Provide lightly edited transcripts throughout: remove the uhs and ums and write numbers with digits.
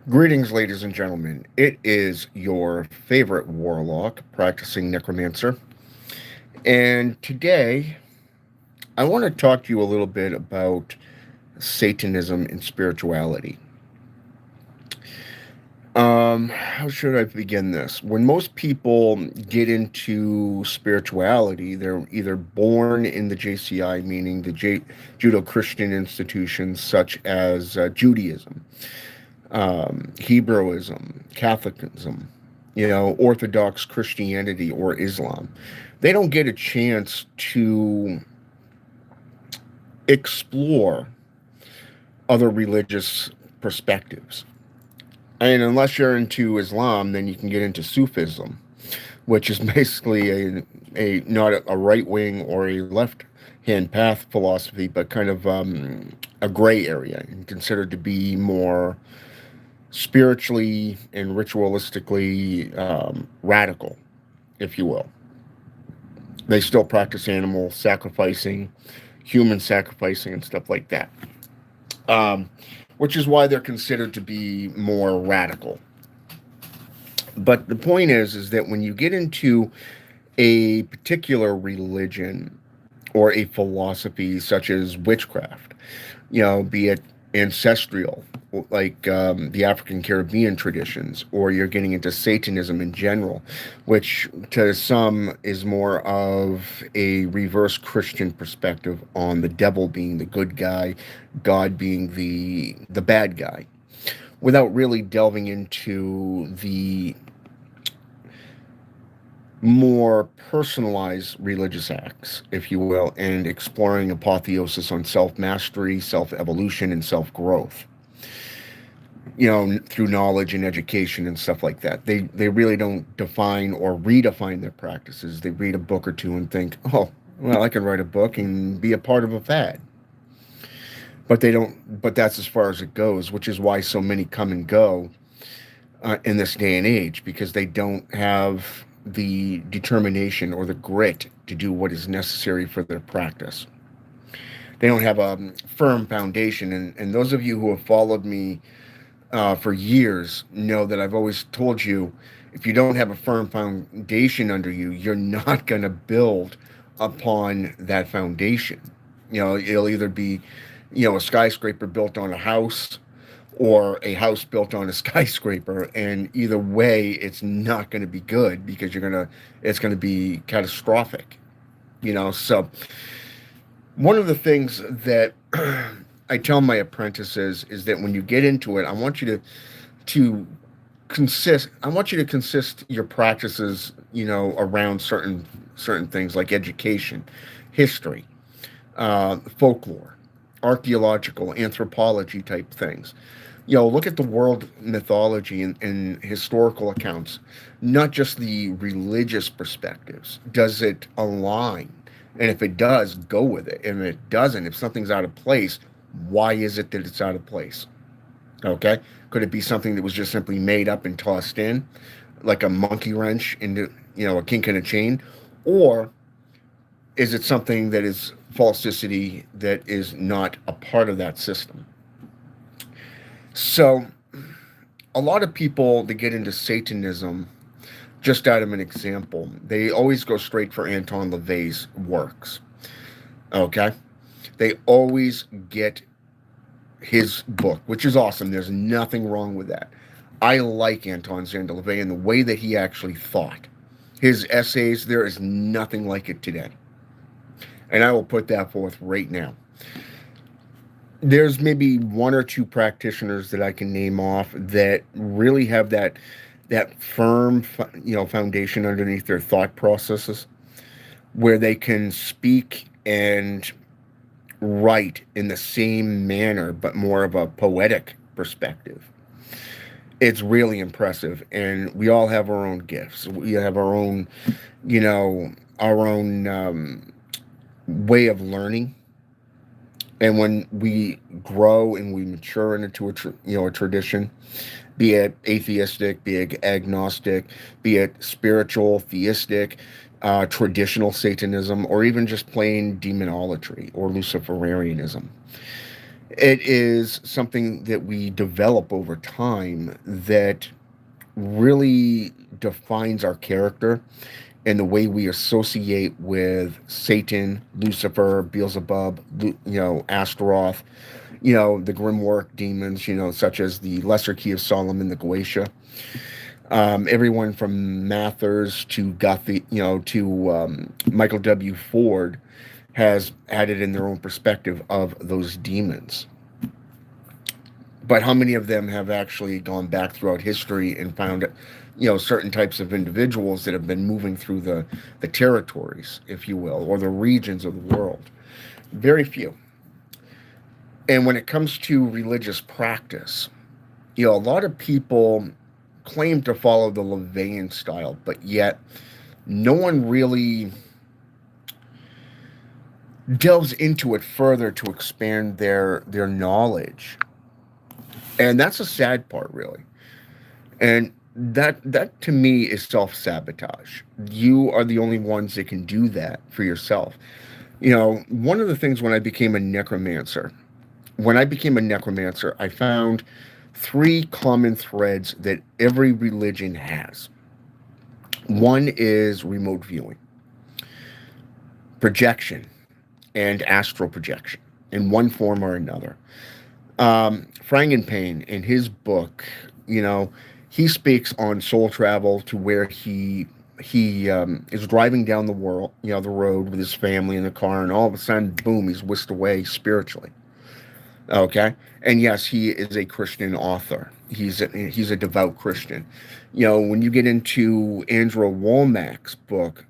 Greetings, ladies and gentlemen. It is your favorite warlock, practicing necromancer. And today, I want to talk to you a little bit about Satanism and spirituality. How should I begin this? When most people get into spirituality, they're either born in the JCI, meaning the Judo Christian institutions such as Judaism, Hebrewism, Catholicism, Orthodox Christianity or Islam. They don't get a chance to explore other religious perspectives. And unless you're into Islam, then you can get into Sufism, which is basically a not a right wing or a left hand path philosophy, but kind of a gray area and considered to be more spiritually and ritualistically radical, if you will. They still practice animal sacrificing, human sacrificing, and stuff like that, um, which is why they're considered to be more radical. But the point is that when you get into a particular religion or a philosophy such as witchcraft, be it ancestral, like the African Caribbean traditions, or you're getting into Satanism in general, which to some is more of a reverse Christian perspective on the devil being the good guy, God being the bad guy, without really delving into the more personalized religious acts, if you will, and exploring apotheosis on self mastery, self evolution, and self growth. Through knowledge and education and stuff like that. They really don't define or redefine their practices. They read a book or two and think, oh, well, I can write a book and be a part of a fad. But they don't. But that's as far as it goes, which is why so many come and go in this day and age, because they don't have the determination or the grit to do what is necessary for their practice. They don't have a firm foundation. And those of you who have followed me for years know that I've always told you, if you don't have a firm foundation under you, you're not going to build upon that foundation. It'll either be, a skyscraper built on a house or a house built on a skyscraper, and either way it's not going to be good, because it's going to be catastrophic. So one of the things that I tell my apprentices is that when you get into it, I want you to consist your practices, around certain things like education, history, folklore, archaeological, anthropology type things. Look at the world mythology and historical accounts, not just the religious perspectives. Does it align? And if it does, go with it. And if it doesn't, if something's out of place, why is it that it's out of place? Okay? Could it be something that was just simply made up and tossed in, like a monkey wrench into, a kink in a chain? Or is it something that is falsicity that is not a part of that system? So, a lot of people that get into Satanism, just out of an example, they always go straight for Anton LaVey's works. Okay? They always get his book, which is awesome. There's nothing wrong with that. I like Anton Szandor LaVey and the way that he actually thought. His essays, there is nothing like it today. And I will put that forth right now. There's maybe one or two practitioners that I can name off that really have that firm, foundation underneath their thought processes, where they can speak and write in the same manner, but more of a poetic perspective. It's really impressive, and we all have our own gifts. We have our own, our own way of learning. And when we grow and we mature into a tradition, be it atheistic, be it agnostic, be it spiritual, theistic, traditional Satanism, or even just plain demonolatry or Luciferianism, It is something that we develop over time that really defines our character and the way we associate with Satan, Lucifer, Beelzebub, Astaroth, the Grimoire demons, such as the Lesser Key of Solomon, the Goetia. Everyone from Mathers to Michael W. Ford has added in their own perspective of those demons. But how many of them have actually gone back throughout history and found, certain types of individuals that have been moving through the territories, if you will, or the regions of the world? Very few. And when it comes to religious practice, a lot of people claim to follow the LaVeyan style, but yet no one really delves into it further to expand their knowledge. And that's a sad part, really. And that to me is self-sabotage. You are the only ones that can do that for yourself. One of the things when I became a necromancer, I found three common threads that every religion has. One is remote viewing, projection, and astral projection in one form or another. Frangenpain, in his book, he speaks on soul travel to where he is driving down the road with his family in the car, and all of a sudden, boom, he's whisked away spiritually. Okay, and yes, he is a Christian author. He's a devout Christian. When you get into Andrew Womack's book,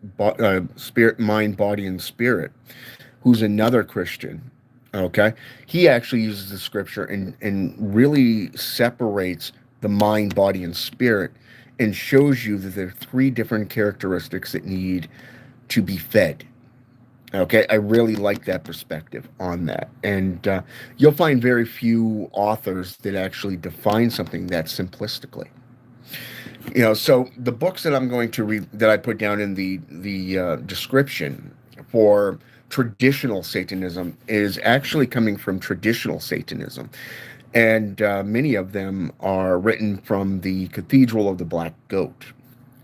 Spirit, Mind, Body, and Spirit, who's another Christian. Okay, he actually uses the scripture and really separates the mind, body, and spirit, and shows you that there are three different characteristics that need to be fed. Okay, I really like that perspective on that, and you'll find very few authors that actually define something that simplistically. So the books that I'm going to read, that I put down in the description for traditional Satanism, is actually coming from traditional Satanism, and many of them are written from the Cathedral of the Black Goat.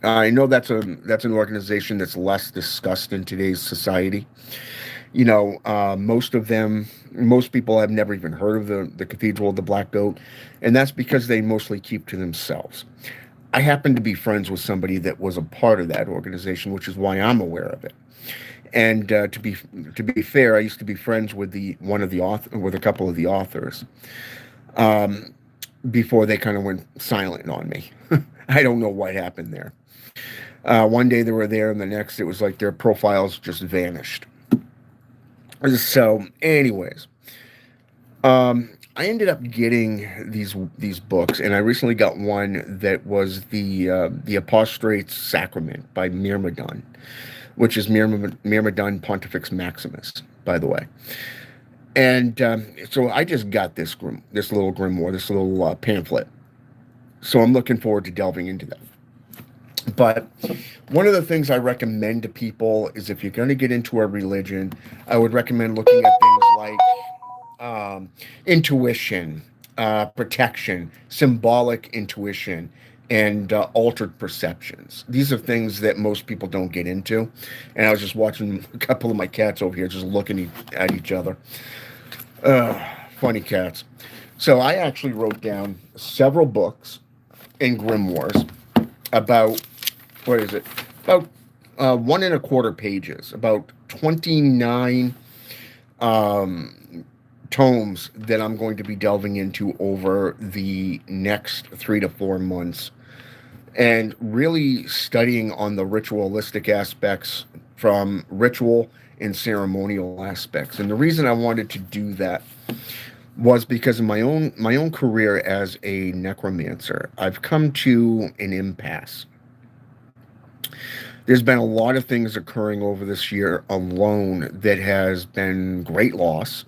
I know that's an organization that's less discussed in today's society. Most people have never even heard of the Cathedral of the Black Goat, and that's because they mostly keep to themselves. I happen to be friends with somebody that was a part of that organization, which is why I'm aware of it. And to be fair, I used to be friends with with a couple of the authors, before they kind of went silent on me. I don't know what happened there. One day they were there, and the next it was like their profiles just vanished. So, anyways, I ended up getting these books, and I recently got one that was the Apostates Sacrament by Myrmydon, which is Myrmydon Pontifix Maximus, by the way. And so I just got this little grimoire, this little pamphlet. So I'm looking forward to delving into that. But one of the things I recommend to people is, if you're going to get into a religion, I would recommend looking at things like intuition, protection, symbolic intuition, and altered perceptions. These are things that most people don't get into. And I was just watching a couple of my cats over here just looking at each other. Funny cats. So I actually wrote down several books in grimoires about, what is it? About 1.25 pages, about 29 tomes that I'm going to be delving into over the next 3 to 4 months, and really studying on the ritualistic aspects from ritual and ceremonial aspects. And the reason I wanted to do that was because of my own career as a necromancer. I've come to an impasse. There's been a lot of things occurring over this year alone that has been great loss.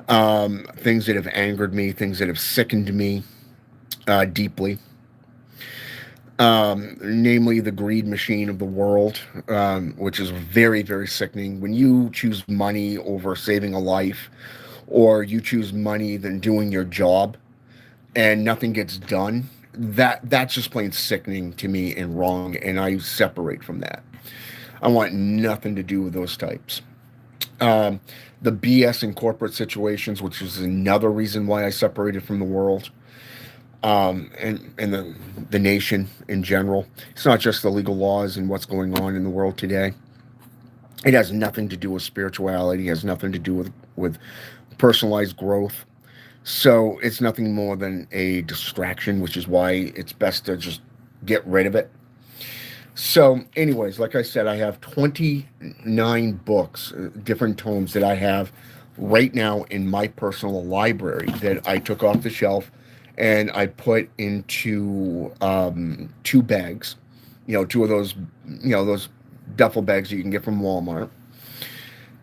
Things that have angered me, things that have sickened me deeply. Namely the greed machine of the world, which is very, very sickening. When you choose money over saving a life, or you choose money than doing your job and nothing gets done, that's just plain sickening to me and wrong, and I separate from that. I want nothing to do with those types. Um, the BS in corporate situations, which is another reason why I separated from the world, and the nation in general. It's not just the legal laws and what's going on in the world today. It has nothing to do with spirituality. It has nothing to do with personalized growth. So it's nothing more than a distraction, which is why it's best to just get rid of it. So, anyways, like I said, I have 29 books, different tomes that I have right now in my personal library that I took off the shelf and I put into two bags, two of those, those duffel bags that you can get from Walmart.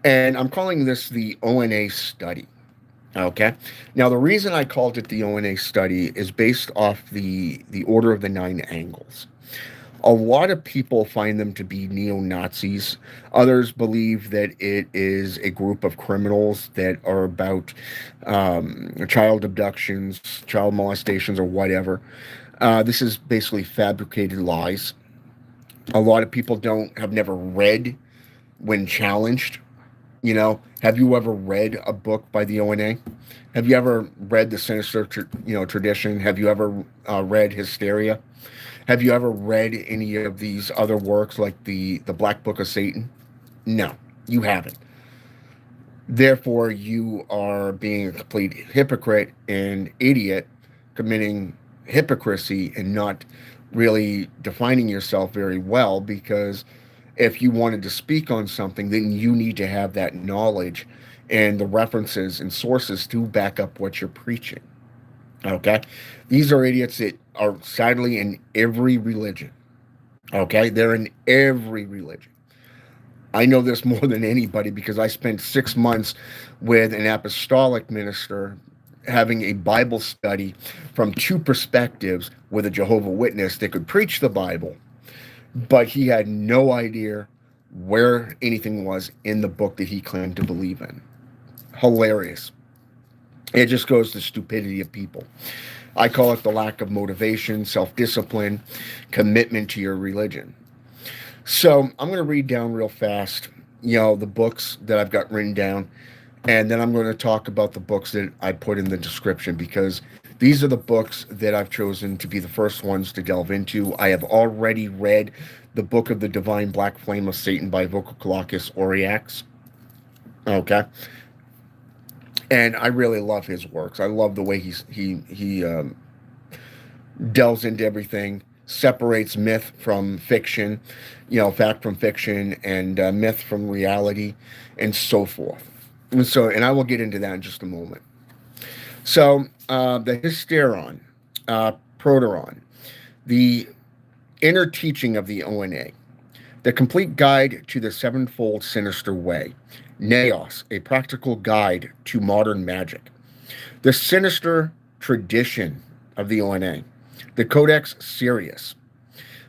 And I'm calling this the ONA study. Okay. Now, the reason I called it the ONA study is based off the Order of the Nine Angles. A lot of people find them to be neo-Nazis. Others believe that it is a group of criminals that are about child abductions, child molestations, or whatever. This is basically fabricated lies. A lot of people have never read when challenged. Have you ever read a book by the ONA? Have you ever read the Sinister, tradition? Have you ever read Hysteria? Have you ever read any of these other works like the Black Book of Satan? No, you haven't. Therefore, you are being a complete hypocrite and idiot, committing hypocrisy and not really defining yourself very well, because if you wanted to speak on something, then you need to have that knowledge and the references and sources to back up what you're preaching. Okay? These are idiots that are sadly in every religion. Okay? They're in every religion. I know this more than anybody because I spent 6 months with an apostolic minister having a Bible study from two perspectives with a Jehovah's Witness that could preach the Bible, but he had no idea where anything was in the book that he claimed to believe in. Hilarious. It just goes to stupidity of people. I call it the lack of motivation, self-discipline, commitment to your religion. So I'm going to read down real fast, the books that I've got written down, and then I'm going to talk about the books that I put in the description, because these are the books that I've chosen to be the first ones to delve into. I have already read the Book of the Divine Black Flame of Satan by Vrykolokas Oriax. Okay. And I really love his works. I love the way he delves into everything, separates myth from fiction, fact from fiction, and myth from reality, and so forth. And I will get into that in just a moment. So the Hysteron, Proteron, the inner teaching of the ONA, the complete guide to the sevenfold sinister way, Naos, a practical guide to modern magic, the sinister tradition of the ONA, the Codex Sirius,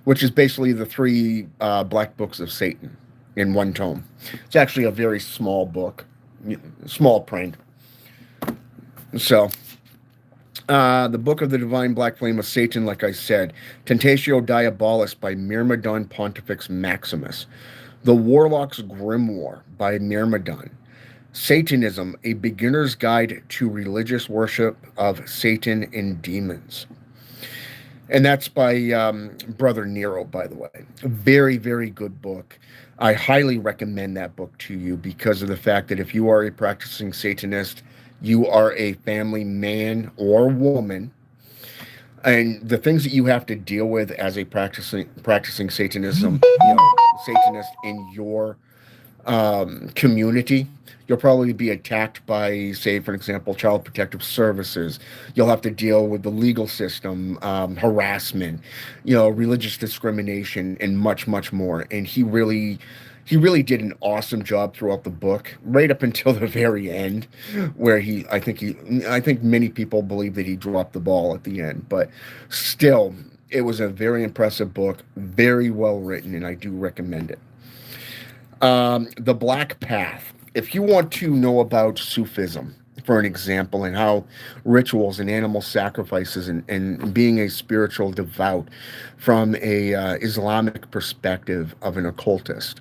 which is basically the three black books of Satan in one tome. It's actually a very small book, small print. So, the Book of the Divine Black Flame of Satan, like I said, Tentatio Diabolus by Myrmydon Pontifex Maximus, the Warlocks Grimoire by Myrmydon, Satanism, a beginner's guide to religious worship of Satan and demons. And that's by Brother Nero, by the way. A very, very good book. I highly recommend that book to you because of the fact that if you are a practicing Satanist, you are a family man or woman, and the things that you have to deal with as a practicing Satanism, Satanist in your community, you'll probably be attacked by, say, for example, Child Protective Services. You'll have to deal with the legal system, harassment, religious discrimination, and much, much more. And he really did an awesome job throughout the book, right up until the very end, where I think many people believe that he dropped the ball at the end, but still, it was a very impressive book, very well written, and I do recommend it. The Black Path. If you want to know about Sufism, for an example, and how rituals and animal sacrifices and being a spiritual devout from a Islamic perspective of an occultist,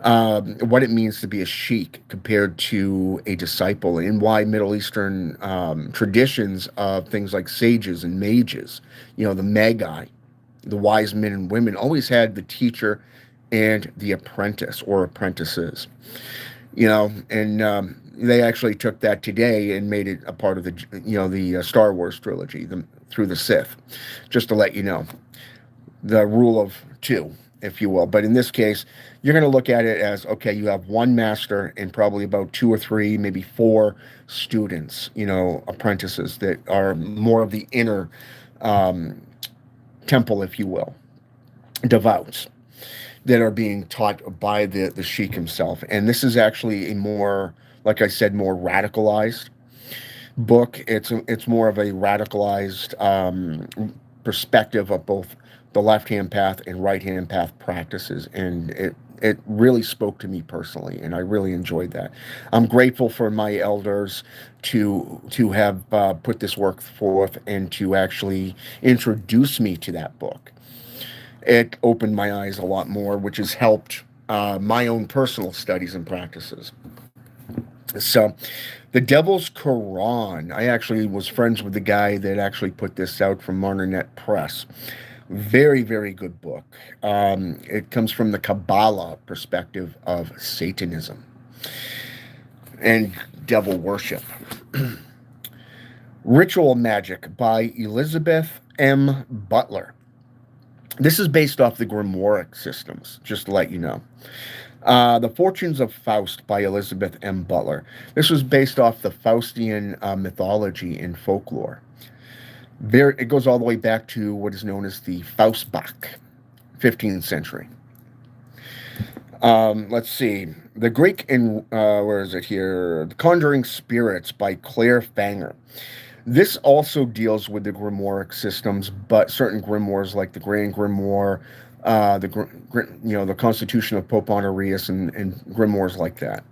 what it means to be a sheik compared to a disciple, and why Middle Eastern traditions of things like sages and mages, the magi, the wise men and women, always had the teacher and the apprentice or apprentices, and they actually took that today and made it a part of the Star Wars trilogy, through the Sith, just to let you know, the rule of two, if you will. But in this case, you're going to look at it as, okay, you have one master and probably about 2 or 3, maybe 4 students, apprentices that are more of the inner temple, if you will, devouts, that are being taught by the sheik himself. And this is actually a more, like I said, more radicalized book. It's more of a radicalized perspective of both the left-hand path and right-hand path practices, and it really spoke to me personally, and I really enjoyed that. I'm grateful for my elders to have put this work forth and to actually introduce me to that book. It opened my eyes a lot more, which has helped my own personal studies and practices. So, The Devil's Quran. I actually was friends with the guy that actually put this out from Martinet Press. Very, very good book. It comes from the Kabbalah perspective of Satanism and devil worship. Ritual Magic by Elizabeth M. Butler. This is based off the Grimoire systems, just to let you know. The Fortunes of Faust by Elizabeth M. Butler. This was based off the Faustian mythology and folklore. It goes all the way back to what is known as the Faustbach, 15th century. Let's see. The Greek and where is it here? The Conjuring Spirits by Claire Fanger. This also deals with the Grimoire systems, but certain grimoires like the Grand Grimoire, the Constitution of Pope Honorius, and grimoires like that.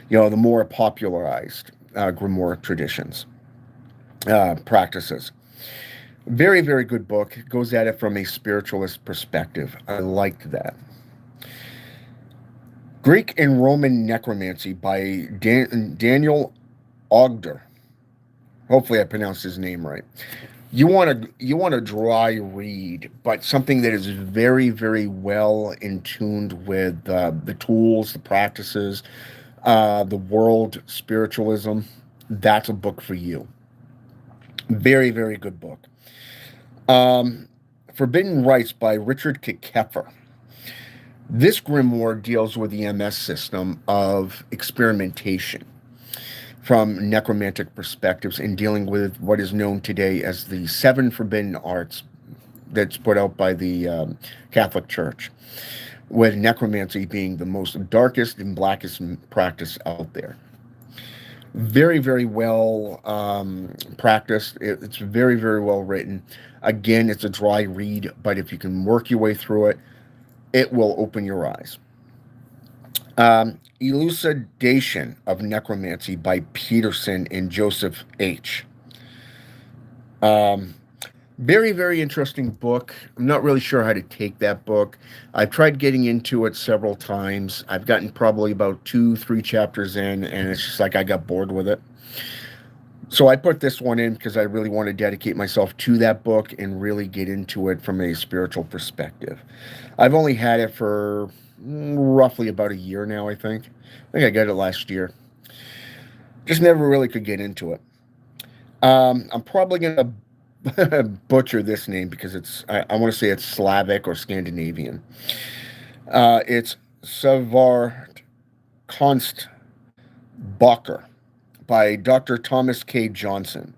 The more popularized grimoire traditions, practices. Very, very good book. Goes at it from a spiritualist perspective. I liked that. Greek and Roman Necromancy by Daniel Ogder. Hopefully I pronounced his name right. You want a dry read, but something that is very, very well in tuned with the tools, the practices, the world spiritualism. That's a book for you. Very, very good book. Forbidden Rites by Richard Kekeffer. This grimoire deals with the MS system of experimentation from necromantic perspectives and dealing with what is known today as the 7 forbidden arts that's put out by the Catholic Church, with necromancy being the most darkest and blackest practice out there. Very, very well practiced. It's very, very well written. Again, it's a dry read, but if you can work your way through it, it will open your eyes. Elucidation of Necromancy by Peterson and Joseph H. Very, very interesting book. I'm not really sure how to take that book. I've tried getting into it several times. I've gotten probably about 2-3 chapters in, and it's just like I got bored with it. So I put this one in because I really want to dedicate myself to that book and really get into it from a spiritual perspective. I've only had it for roughly about a year now, I think. I got it last year. Just never really could get into it. I'm probably going to butcher this name because I want to say it's Slavic or Scandinavian. It's Savard Konst Bacher by Dr. Thomas K. Johnson.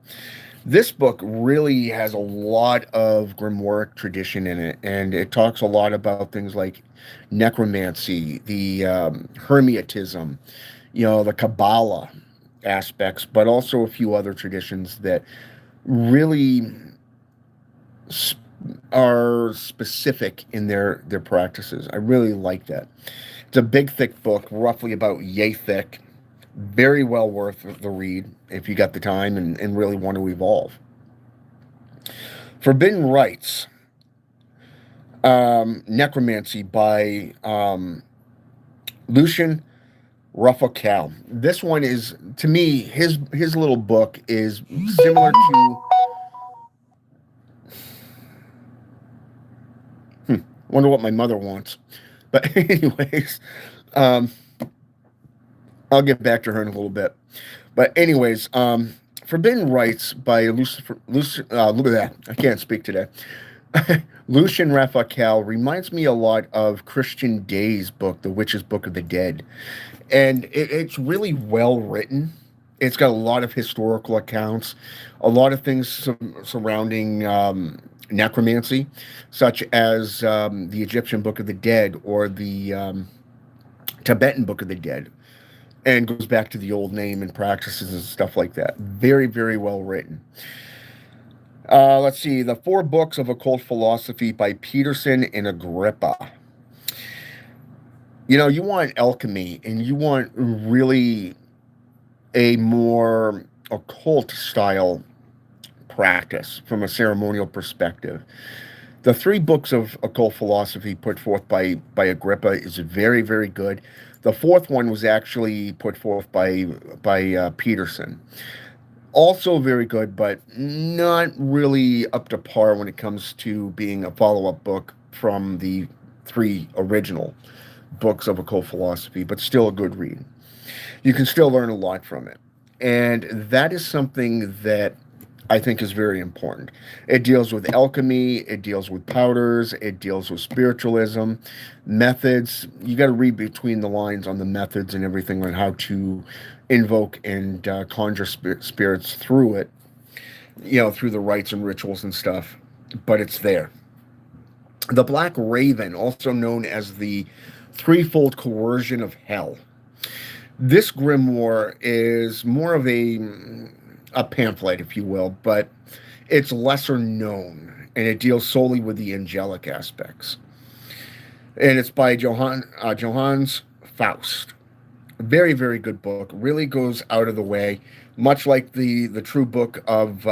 This book really has a lot of grimoire tradition in it, and it talks a lot about things like necromancy, the Hermetism, the Kabbalah aspects, but also a few other traditions that really are specific in their practices. I really like that. It's a big, thick book, roughly about yay thick, Very well worth the read if you got the time and really want to evolve. Forbidden Rites, Necromancy by Lucian Vrykolokas. This one is, to me, his little book is similar to. Wonder what my mother wants. But anyways, um, I'll get back to her in a little bit. But anyways, Forbidden Rites by look at that. I can't speak today. Lucian Vrykolokas reminds me a lot of Christian Day's book, The Witch's Book of the Dead. And it's really well written. It's got a lot of historical accounts, a lot of things surrounding necromancy, such as the Egyptian Book of the Dead or the Tibetan Book of the Dead, and goes back to the old name and practices and stuff like that. Very, very well written. Let's see, The 4 Books of Occult Philosophy by Peterson and Agrippa. You want alchemy, and you want really a more occult style practice from a ceremonial perspective. The 3 books of occult philosophy put forth by Agrippa is very, very good. The 4th one was actually put forth by Peterson. Also very good, but not really up to par when it comes to being a follow-up book from the 3 original books of occult philosophy, but still a good read. You can still learn a lot from it. And that is something that I think is very important. It deals with alchemy, it deals with powders, it deals with spiritualism, methods. You got to read between the lines on the methods and everything on how to invoke and conjure spirits through it, through the rites and rituals and stuff. But it's there. The Black Raven, also known as the Threefold Coercion of Hell. This grimoire is more of a pamphlet, if you will, but it's lesser known, and it deals solely with the angelic aspects. And it's by Johannes Faust. Very, very good book. Really goes out of the way, much like the true book of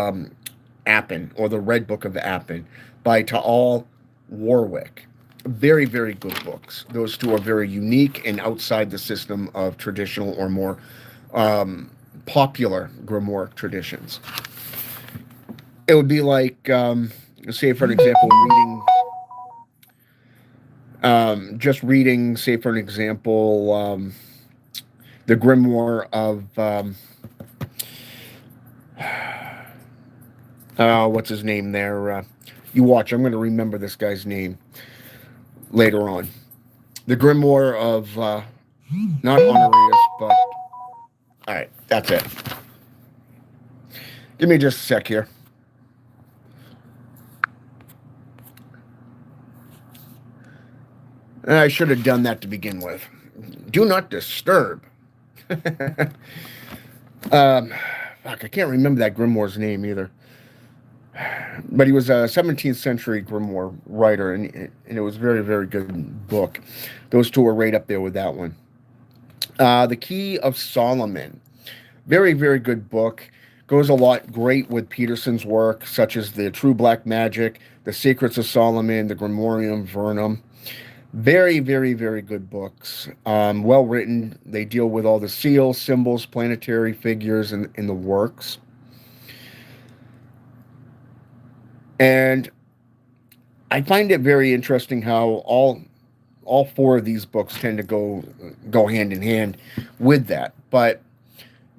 Appin, or the Red Book of Appin, by Taal Warwick. Very, very good books. Those 2 are very unique and outside the system of traditional or more popular grimoire traditions. It would be like, say for an example, reading, say for an example, the grimoire of, what's his name there? You watch, I'm going to remember this guy's name later on. The grimoire of, not Honorius, but, all right, that's it. Give me just a sec here. I should have done that to begin with. Do not disturb. Fuck, I can't remember that grimoire's name either. But he was a 17th century grimoire writer, and it was a very, very good book. Those 2 are right up there with that one. The Key of Solomon. Very, very good book. Goes a lot great with Peterson's work, such as the True Black Magic, the Secrets of Solomon, the Grimorium Vernum. Very, very, very good books. Well written. They deal with all the seals, symbols, planetary figures in the works. And I find it very interesting how all 4 of these books tend to go hand in hand with that. But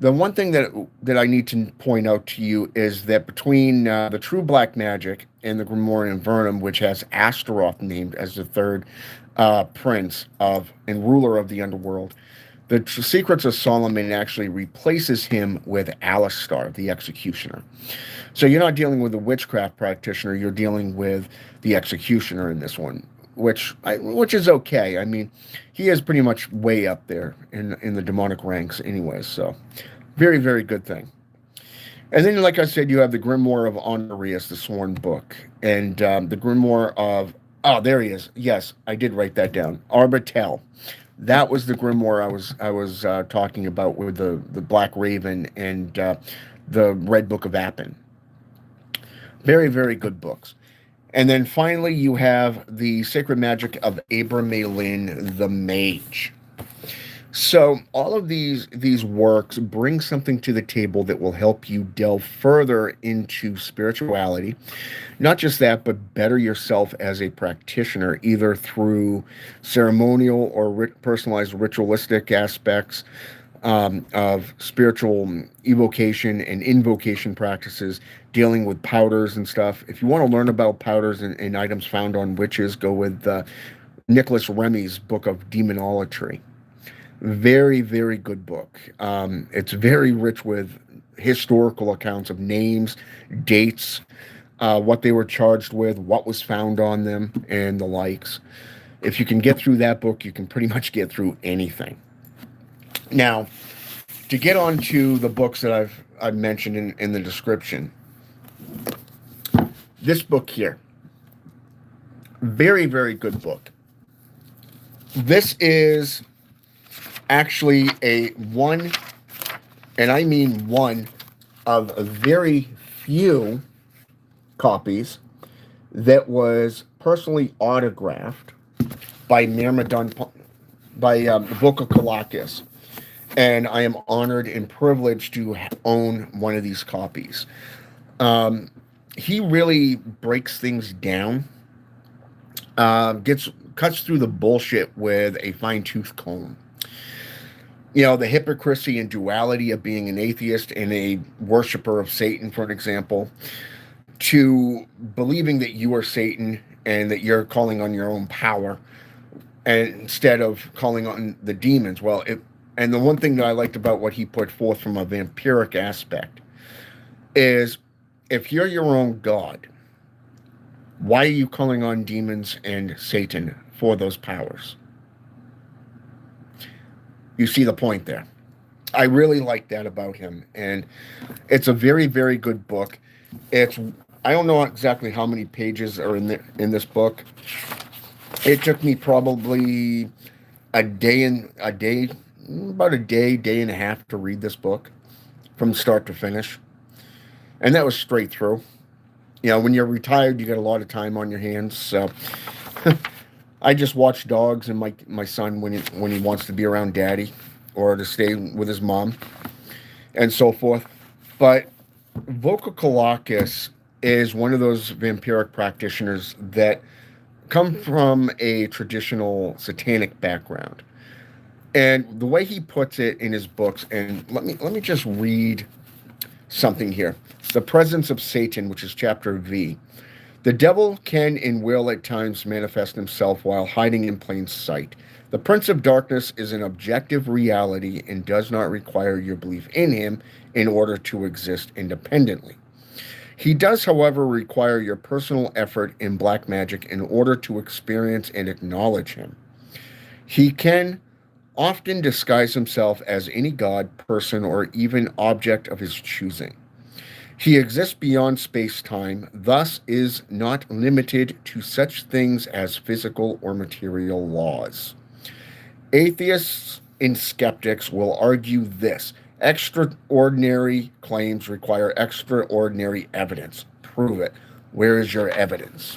the one thing that I need to point out to you is that between the True Black Magic and the Grimorium Vernum, which has Astaroth named as the 3rd prince of and ruler of the underworld, the Secrets of Solomon actually replaces him with Alistar, the Executioner. So you're not dealing with a witchcraft practitioner, you're dealing with the Executioner in this one, which is okay. I mean, he is pretty much way up there in the demonic ranks anyways, so very, very good thing. And then, like I said, you have the Grimoire of Honorius, the Sworn Book, and the Grimoire of, oh, there he is. Yes, I did write that down. Arbitel That was the grimoire I was talking about with the Black Raven and the Red Book of Appin. Very, very good books. And then finally, you have the Sacred Magic of Abramelin the Mage. So all of these works bring something to the table that will help you delve further into spirituality. Not just that, but better yourself as a practitioner, either through ceremonial or personalized ritualistic aspects of spiritual evocation and invocation practices, dealing with powders and stuff. If you want to learn about powders and items found on witches, go with Nicholas Remy's book of Demonolatry. Very, very good book. It's very rich with historical accounts of names, dates, what they were charged with, what was found on them, and the likes. If you can get through that book, you can pretty much get through anything. Now, to get on to the books that I've mentioned in the description, this book here, very, very good book. This is actually a one, and I mean one, of a very few copies that was personally autographed by Myrmydon, by Vrykolokas. And I am honored and privileged to own one of these copies. He really breaks things down, cuts through the bullshit with a fine-tooth comb. You know, the hypocrisy and duality of being an atheist and a worshiper of Satan, for an example, to believing that you are Satan and that you're calling on your own power and instead of calling on the demons. Well, and the one thing that I liked about what he put forth from a vampiric aspect is, if you're your own god, why are you calling on demons and Satan for those powers? You see the point there. I really like that about him, and it's a very, very good book. I don't know exactly how many pages are in this book. It took me probably about a day and a half to read this book from start to finish. And that was straight through. You know, when you're retired, you got a lot of time on your hands. So I just watch dogs and my son when he wants to be around daddy or to stay with his mom and so forth. But Vrykolokas is one of those vampiric practitioners that come from a traditional satanic background. And the way he puts it in his books, and let me just read something here. The Presence of Satan, which is chapter V. The devil can and will at times manifest himself while hiding in plain sight. The Prince of Darkness is an objective reality and does not require your belief in him in order to exist independently. He does, however, require your personal effort in black magic in order to experience and acknowledge him. He can often disguise himself as any god, person, or even object of his choosing. He exists beyond space-time, thus is not limited to such things as physical or material laws. Atheists and skeptics will argue this. Extraordinary claims require extraordinary evidence. Prove it. Where is your evidence?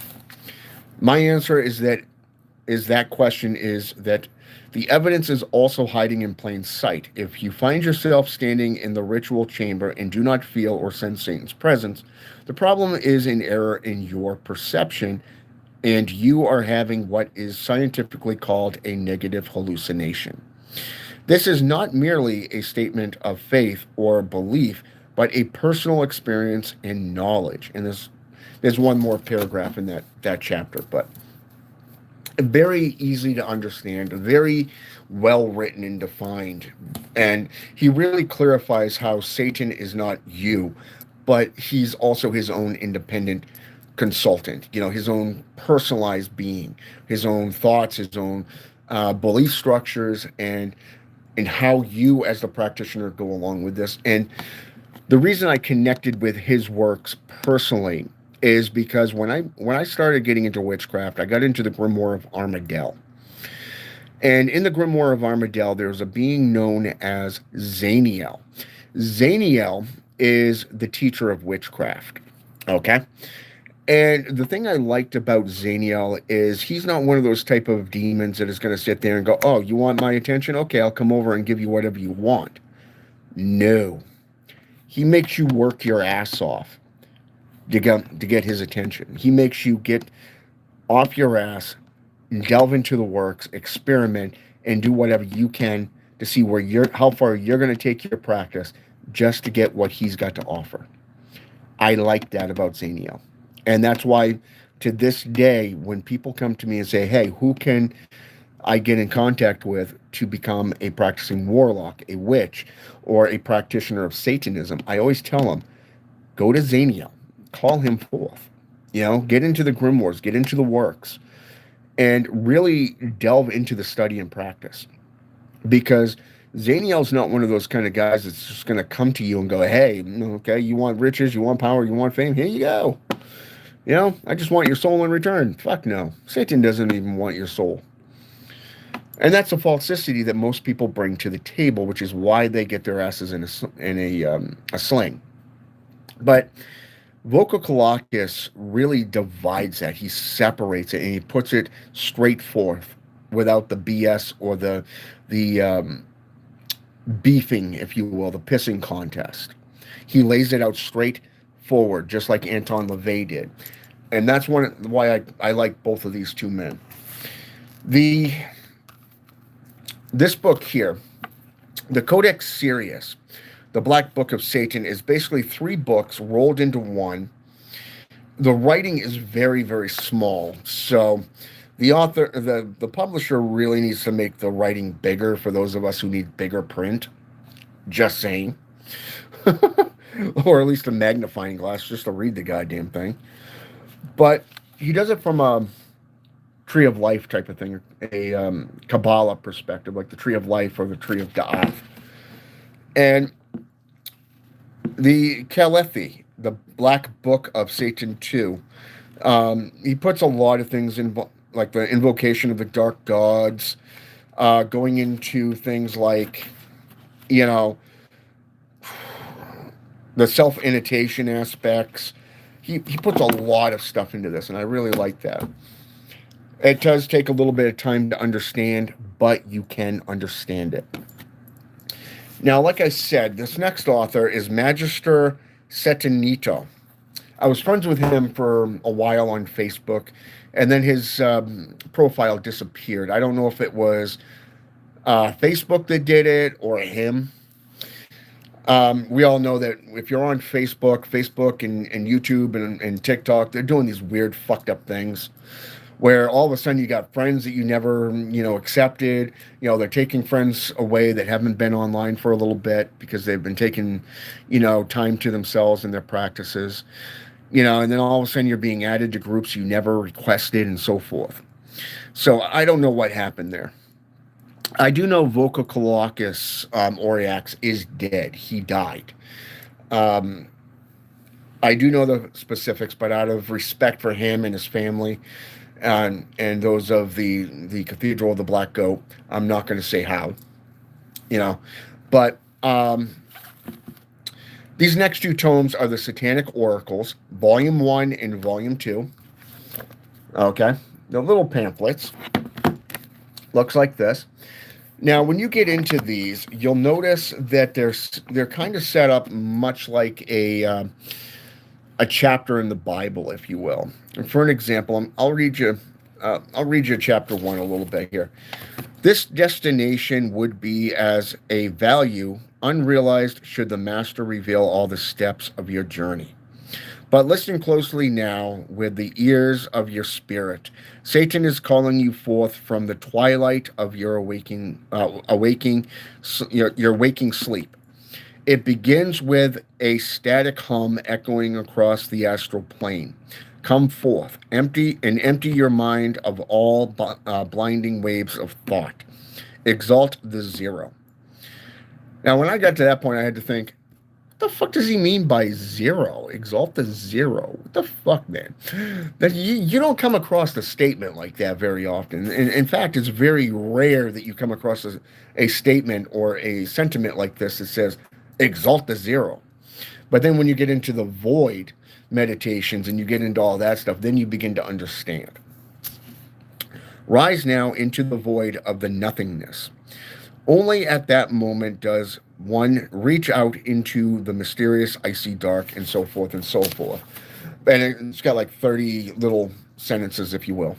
My answer is that the evidence is also hiding in plain sight. If you find yourself standing in the ritual chamber and do not feel or sense Satan's presence, the problem is an error in your perception, and you are having what is scientifically called a negative hallucination. This is not merely a statement of faith or belief, but a personal experience and knowledge. And there's one more paragraph in that chapter, but very easy to understand, very well written and defined. And he really clarifies how Satan is not you, but he's also his own independent consultant, his own personalized being, his own thoughts, his own belief structures, and how you as the practitioner go along with this. And the reason I connected with his works personally is because when I started getting into witchcraft, I got into the Grimoire of Armadale. And in the Grimoire of Armadale, there's a being known as Zaniel. Zaniel is the teacher of witchcraft. Okay? And the thing I liked about Zaniel is he's not one of those type of demons that is going to sit there and go, oh, you want my attention? Okay, I'll come over and give you whatever you want. No. He makes you work your ass off to get his attention. He makes you get off your ass, delve into the works, experiment, and do whatever you can to see how far you're going to take your practice just to get what he's got to offer. I like that about Zaniel. And that's why to this day, when people come to me and say, hey, who can I get in contact with to become a practicing warlock, a witch, or a practitioner of Satanism, I always tell them, go to Zaniel, call him forth, get into the grimoires, get into the works, and really delve into the study and practice. Because Zaniel's not one of those kind of guys that's just going to come to you and go, hey, okay, you want riches, you want power, you want fame, here you go. I just want your soul in return. Fuck no. Satan doesn't even want your soul. And that's a falsity that most people bring to the table, which is why they get their asses in a sling. But Vrykolokas really divides that. He separates it and he puts it straight forth without the BS or the beefing, if you will, the pissing contest. He lays it out straight forward, just like Anton LaVey did. And that's why I like both of these two men. This book here, the Codex Sirius, the Black Book of Satan, is basically 3 books rolled into one. The writing is very, very small, so the author, the publisher really needs to make the writing bigger for those of us who need bigger print. Just saying. Or at least a magnifying glass just to read the goddamn thing. But he does it from a tree of life type of thing, a Kabbalah perspective, like the tree of life or the tree of Da'ath. And the Kalethi, the Black Book of Satan 2, he puts a lot of things in, like the invocation of the dark gods, going into things like, the self-initiation aspects. He puts a lot of stuff into this, and I really like that. It does take a little bit of time to understand, but you can understand it. Now, like I said, this next author is Magister Setanito. I was friends with him for a while on Facebook, and then his profile disappeared. I don't know if it was Facebook that did it or him. We all know that if you're on Facebook and YouTube and TikTok, they're doing these weird fucked up things where all of a sudden you got friends that you never, accepted. They're taking friends away that haven't been online for a little bit because they've been taking, time to themselves and their practices, and then all of a sudden you're being added to groups you never requested and so forth. So I don't know what happened there. I do know Vrykolokas, Oriax, is dead. He died. I do know the specifics, but out of respect for him and his family, and those of the Cathedral of the Black Goat, I'm not going to say how. But these next 2 tomes are the Satanic Oracles, Volume 1 and Volume 2. Okay, the little pamphlets. Looks like this. Now, when you get into these, you'll notice that they're kind of set up much like a chapter in the Bible, if you will. And for an example, I'll read you chapter 1 a little bit here. This destination would be as a value unrealized should the master reveal all the steps of your journey. But listen closely now with the ears of your spirit. Satan is calling you forth from the twilight of your waking sleep. It begins with a static hum echoing across the astral plane. Come forth, empty your mind of all blinding waves of thought. Exalt the zero. Now, when I got to that point, I had to think, the fuck does he mean by zero? Exalt the zero. What the fuck, man? That you don't come across a statement like that very often. In fact, it's very rare that you come across a statement or a sentiment like this that says, exalt the zero. But then when you get into the void meditations and you get into all that stuff, then you begin to understand. Rise now into the void of the nothingness. Only at that moment does one reach out into the mysterious icy dark, and so forth and so forth. And it's got like 30 little sentences, if you will.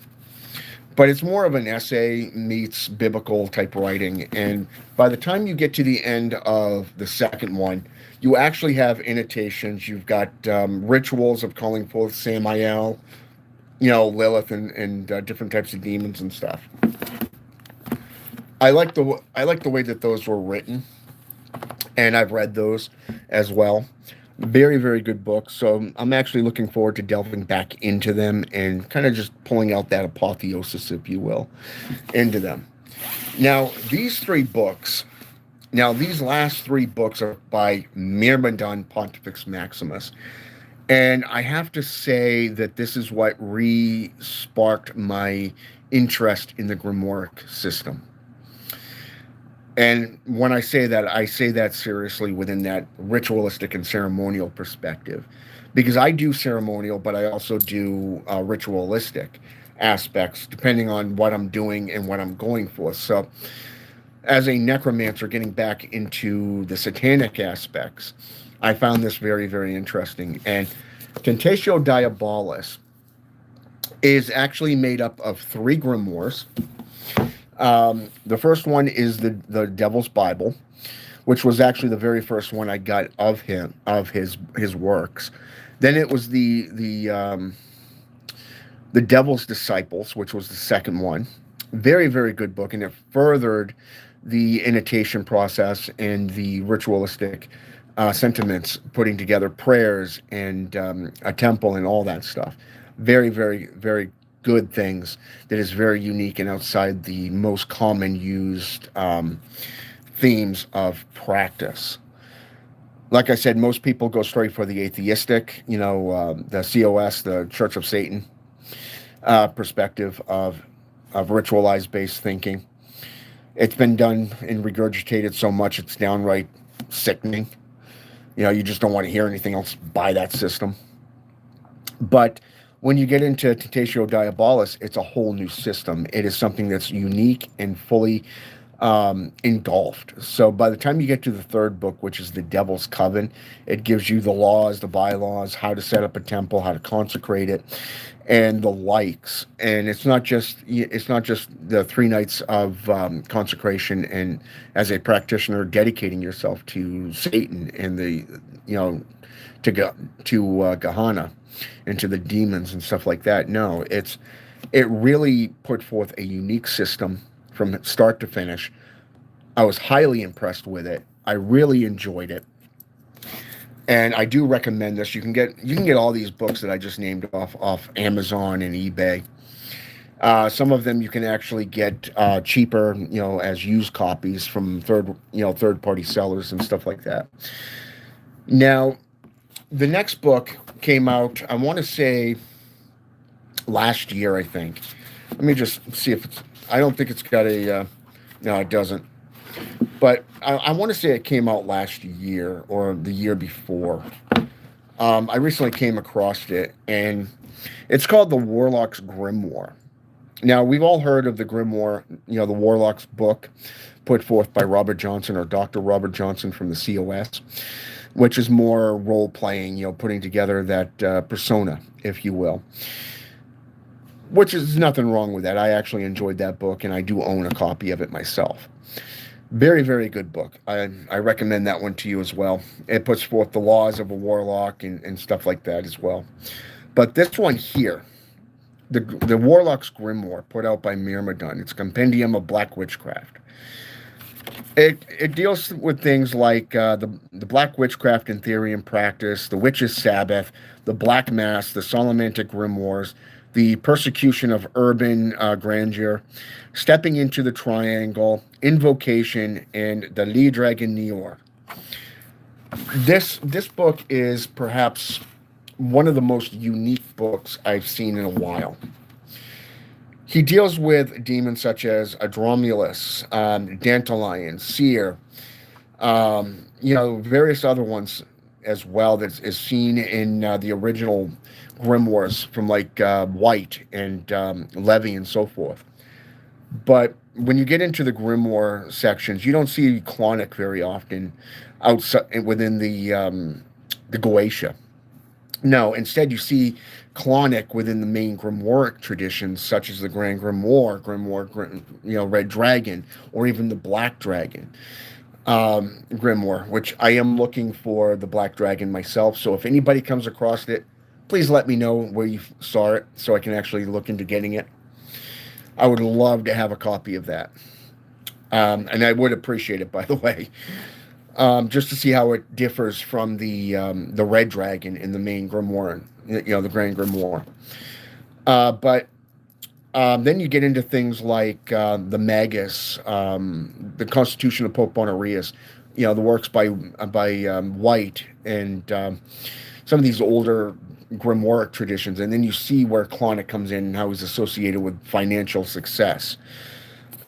But it's more of an essay meets biblical type writing. And by the time you get to the end of the second one, you actually have annotations. You've got rituals of calling forth Samael, Lilith, and different types of demons and stuff. I like the way that those were written, and I've read those as well. Very, very good books. So I'm actually looking forward to delving back into them and kind of just pulling out that apotheosis, if you will, into them. Now, these last three books are by Myrmydon, Pontifex Maximus. And I have to say that this is what re-sparked my interest in the Grimoire system. And when I say that seriously within that ritualistic and ceremonial perspective. Because I do ceremonial, but I also do ritualistic aspects, depending on what I'm doing and what I'm going for. So, as a necromancer getting back into the satanic aspects, I found this very, very interesting. And Tentatio Diabolus is actually made up of 3 grimoires. The first one is the Devil's Bible, which was actually the very first one I got of his works. Then it was the Devil's Disciples, which was the second one. Very, very good book, and it furthered the annotation process and the ritualistic sentiments, putting together prayers and a temple and all that stuff. Very, very, very good things that is very unique and outside the most common used themes of practice. Like I said, most people go straight for the atheistic, the COS, the Church of Satan perspective of ritualized based thinking. It's been done and regurgitated so much it's downright sickening. You just don't want to hear anything else by that system. But when you get into Tentatio Diabolus, it's a whole new system. It is something that's unique and fully engulfed. So by the time you get to the third book, which is the Devil's Coven, it gives you the laws, the bylaws, how to set up a temple, how to consecrate it, and the likes. And it's not just the 3 nights of consecration and as a practitioner dedicating yourself to Satan and to Gehenna and to the demons and stuff like that. No, it really put forth a unique system from start to finish. I was highly impressed with it. I really enjoyed it. And I do recommend this. You can get all these books that I just named off Amazon and eBay. Some of them you can actually get cheaper, as used copies from third-party sellers and stuff like that. Now, the next book came out, I want to say, last year, I think. Let me just see if it's... I don't think it's got a... no, it doesn't. But I want to say it came out last year or the year before. I recently came across it, and it's called the Warlocks Grimoire. Now, we've all heard of the Grimoire, the Warlocks book put forth by Robert Johnson, or Dr. Robert Johnson from the COS, which is more role-playing, putting together that persona, if you will. Which is nothing wrong with that. I actually enjoyed that book, and I do own a copy of it myself. Very, very good book. I recommend that one to you as well. It puts forth the laws of a warlock and stuff like that as well. But this one here, the Warlocks Grimoire, put out by Myrmydon, it's a compendium of black witchcraft. It deals with things like the black witchcraft in theory and practice, the witch's Sabbath, the black mass, the Solomantic grimoires, the persecution of urban grandeur, stepping into the triangle, invocation, and the Lee Dragon Neor. This book is perhaps one of the most unique books I've seen in a while. He deals with demons such as Adromulus, Dandelion, Seer, various other ones as well that is seen in the original grimoires from like White and Levy and so forth. But when you get into the grimoire sections, you don't see Clonic very often outside within the Goetia. No, instead you see Clonic within the main grimoire traditions, such as the Grand Grimoire, Red Dragon, or even the Black Dragon Grimoire, which I am looking for the Black Dragon myself. So if anybody comes across it, please let me know where you saw it so I can actually look into getting it. I would love to have a copy of that. And I would appreciate it, by the way, just to see how it differs from the Red Dragon in the main Grimoire, the Grand Grimoire. But then you get into things like the Magus, the Constitution of Pope Honorius, the works by White, and some of these older grimoire traditions, and then you see where Clonic comes in and how he's associated with financial success.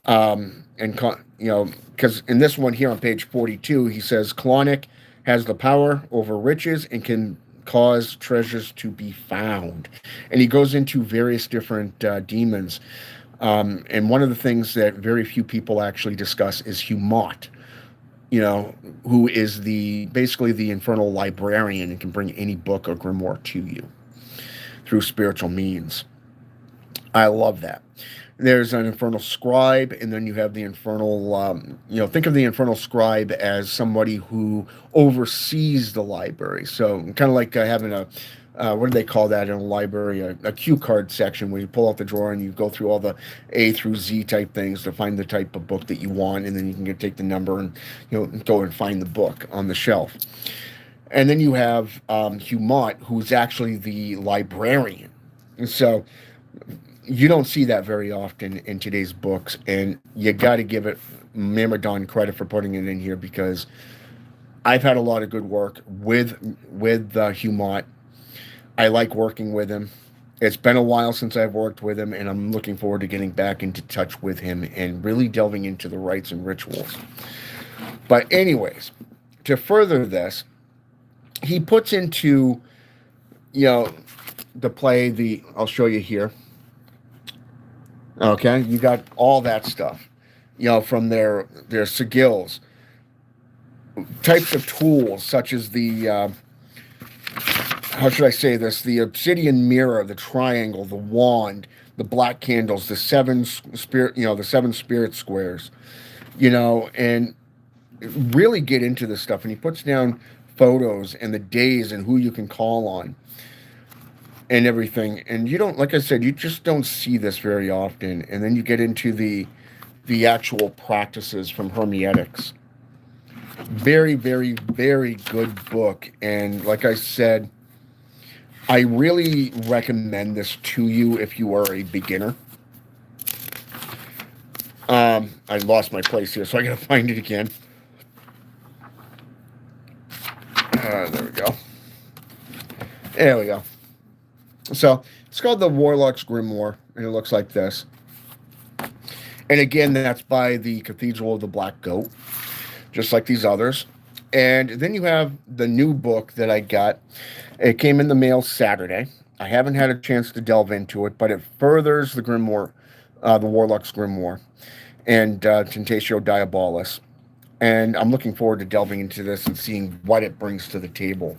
Because in this one here on page 42, he says Clonic has the power over riches and can cause treasures to be found. And he goes into various different demons. And one of the things that very few people actually discuss is Humot, who is basically the infernal librarian and can bring any book or grimoire to you through spiritual means. I love that. There's an infernal scribe, and then you have the infernal, think of the infernal scribe as somebody who oversees the library. So kind of like having what do they call that in a library? A cue card section where you pull out the drawer and you go through all the A through Z type things to find the type of book that you want, and then you can take the number and go and find the book on the shelf. And then you have Humot, who's actually the librarian. And so you don't see that very often in today's books, and you got to give it Myrmydon credit for putting it in here, because I've had a lot of good work with Humot. I like working with him. It's been a while since I've worked with him, and I'm looking forward to getting back into touch with him and really delving into the rites and rituals. But anyways, to further this, he puts into, the play, I'll show you here. Okay, you got all that stuff, from their sigils, types of tools such as the, how should I say this? The obsidian mirror, the triangle, the wand, the black candles, the seven spirit squares, and really get into this stuff. And he puts down photos and the days and who you can call on and everything. And you don't, like I said, you just don't see this very often. And then you get into the actual practices from Hermeneutics. Very, very, very good book. And like I said, I really recommend this to you if you are a beginner. I lost my place here, so I gotta find it again. There we go. There we go. So it's called the Warlocks Grimoire, and it looks like this. And again, that's by the Cathedral of the Black Goat, just like these others. And then you have the new book that I got. It came in the mail Saturday. I haven't had a chance to delve into it, but it furthers the Grimoire, the Warlocks Grimoire, and Tentatio Diabolus. And I'm looking forward to delving into this and seeing what it brings to the table.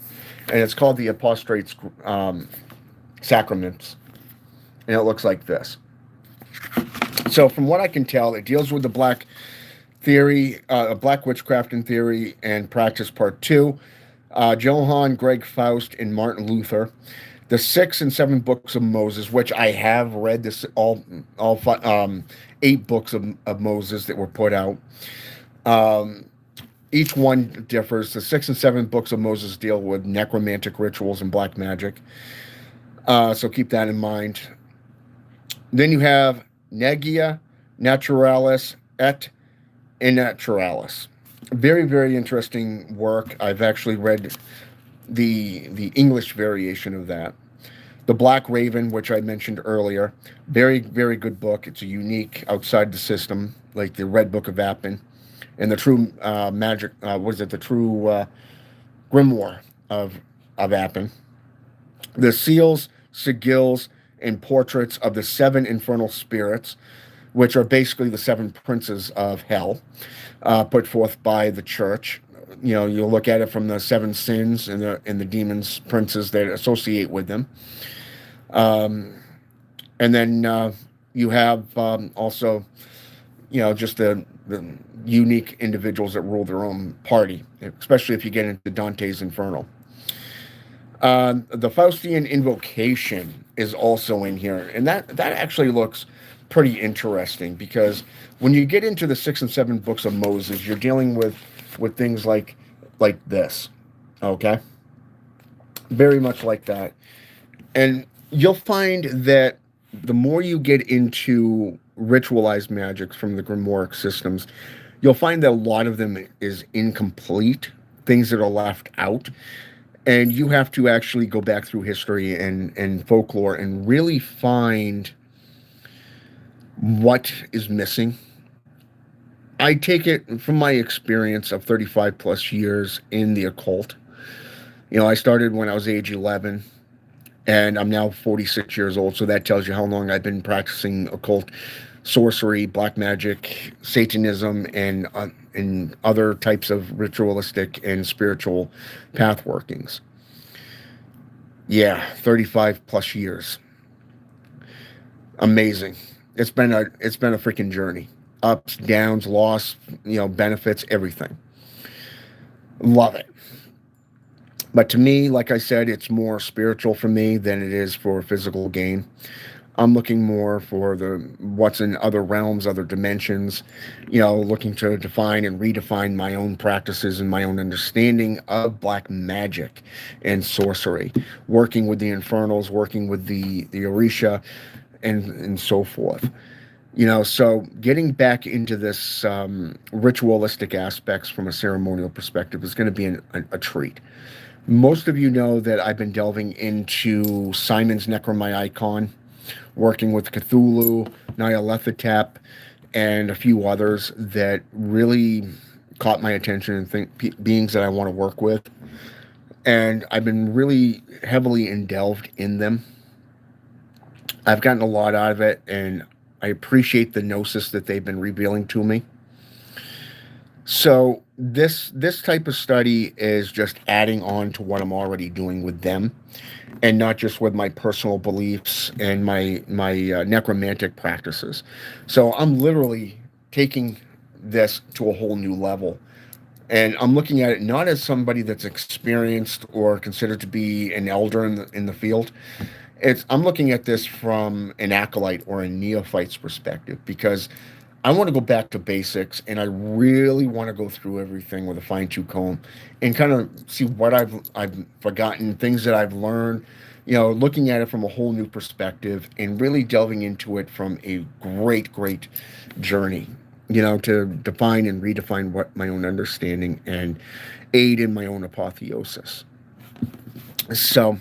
And it's called the Apostates Sacraments. And it looks like this. So from what I can tell, it deals with the black theory, black witchcraft in theory and practice part 2. Johann Greg Faust and Martin Luther. The 6 and 7 books of Moses, which I have read this all 8 books of Moses that were put out. Each one differs. The 6 and 7 books of Moses deal with necromantic rituals and black magic. So keep that in mind. Then you have Negia Naturalis et Innaturalis. Very, very interesting work. I've actually read the English variation of that. The Black Raven, which I mentioned earlier, very, very good book. It's a unique outside the system, like the Red Book of Appin, and the true magic. What is it? The true Grimoire of Appin. The seals, sigils, and portraits of the seven infernal spirits, which are basically the seven princes of hell, put forth by the church. You know, you'll look at it from the seven sins and the demons, princes that associate with them. Um, and then you have also, you know, just the unique individuals that rule their own party, especially if you get into Dante's Inferno. The Faustian Invocation is also in here, and that actually looks pretty interesting because when you get into the 6 and 7 books of Moses, you're dealing with things like this, okay, very much like that, and you'll find that the more you get into ritualized magics from the Grimoire systems, you'll find that a lot of them is incomplete, things that are left out, and you have to actually go back through history and folklore and really find what is missing. I take it from my experience of 35 plus years in the occult. You know, I started when I was age 11 and I'm now 46 years old, so that tells you how long I've been practicing occult sorcery, black magic, Satanism, and other types of ritualistic and spiritual path workings. Yeah, 35 plus years. Amazing. It's been a freaking journey. Ups, downs, loss, you know, benefits, everything. Love it. But to me, like I said, it's more spiritual for me than it is for physical gain. I'm looking more for the what's in other realms, other dimensions, you know, looking to define and redefine my own practices and my own understanding of black magic and sorcery, working with the infernals, working with the Orisha, and so forth. You know, so getting back into this ritualistic aspects from a ceremonial perspective is going to be a treat. Most of you know that I've been delving into Simon's Necromyicon, working with Cthulhu, Nyarlathotep, and a few others that really caught my attention and beings that I want to work with. And I've been really heavily delved in them. I've gotten a lot out of it, and I appreciate the gnosis that they've been revealing to me. So this type of study is just adding on to what I'm already doing with them, and not just with my personal beliefs and my necromantic practices. So I'm literally taking this to a whole new level, and I'm looking at it not as somebody that's experienced or considered to be an elder in the field. I'm looking at this from an acolyte or a neophyte's perspective because I want to go back to basics and I really want to go through everything with a fine tooth comb and kind of see what I've forgotten, things that I've learned, you know, looking at it from a whole new perspective and really delving into it from a great journey, you know, to define and redefine what my own understanding and aid in my own apotheosis. So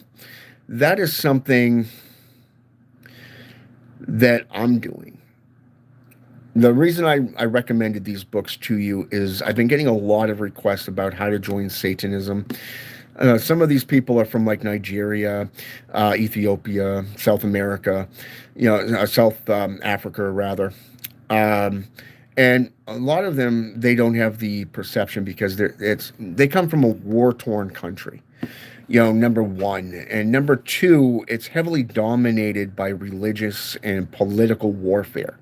that is something that I'm doing. The reason I recommended these books to you is I've been getting a lot of requests about how to join Satanism. Some of these people are from like Nigeria, Ethiopia, South America, you know, South Africa rather. Um, and a lot of them, they don't have the perception because they come from a war-torn country, you know, number one. And number two, it's heavily dominated by religious and political warfare.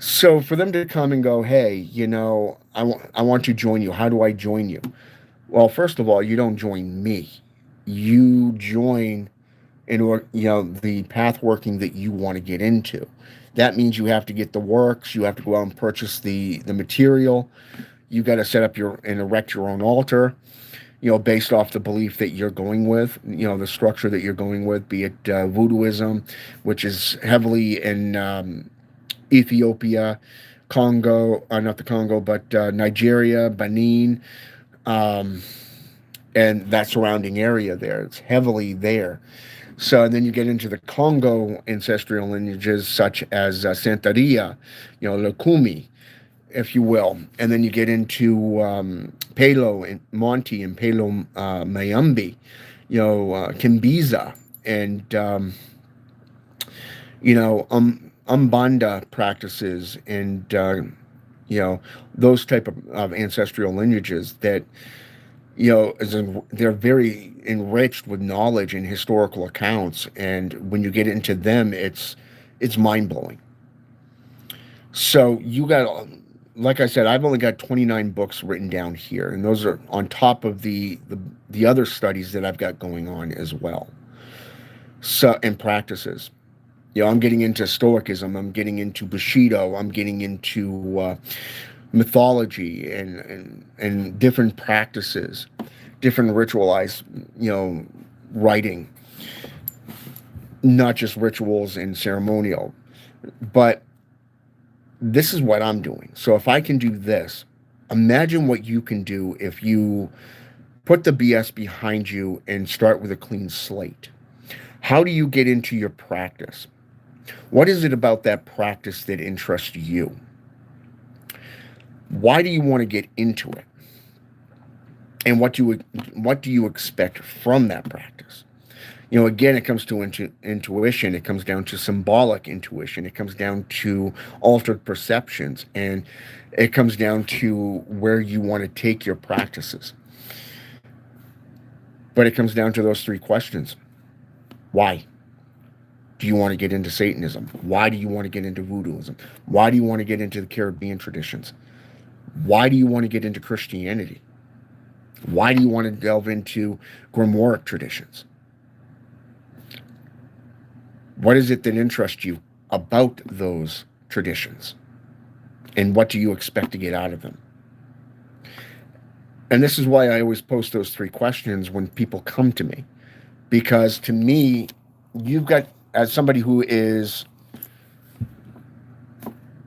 So for them to come and go, hey, you know, I want to join you. How do I join you? Well, first of all, you don't join me. You join you know, the path working that you want to get into. That means you have to get the works. You have to go out and purchase the material. You got to set up and erect your own altar, you know, based off the belief that you're going with, you know, the structure that you're going with, be it voodooism, which is heavily in Ethiopia, Congo, not the Congo, but Nigeria, Benin, um, and that surrounding area there. It's heavily there. So and then you get into the Congo ancestral lineages such as Santeria, Lukumi, if you will. And then you get into Palo and Monte and Palo Mayumbi, Kimbiza, and Umbanda practices, and those type of ancestral lineages that they're very enriched with knowledge and historical accounts, and when you get into them, it's mind blowing. So you got, like I said, I've only got 29 books written down here, and those are on top of the other studies that I've got going on as well. So and practices. I'm getting into Stoicism. I'm getting into Bushido. I'm getting into mythology and different practices, different ritualized, writing, not just rituals and ceremonial. But this is what I'm doing. So if I can do this, imagine what you can do if you put the BS behind you and start with a clean slate. How do you get into your practice? What is it about that practice that interests you? Why do you want to get into it? And what do you expect from that practice? Again, it comes to intuition. It comes down to symbolic intuition. It comes down to altered perceptions. And it comes down to where you want to take your practices. But it comes down to those three questions. Why do you want to get into Satanism? Why do you want to get into voodooism? Why do you want to get into the Caribbean traditions? Why do you want to get into Christianity? Why do you want to delve into Grimoire traditions? What is it that interests you about those traditions? And what do you expect to get out of them? And this is why I always post those three questions when people come to me. Because to me, you've got, as somebody who is,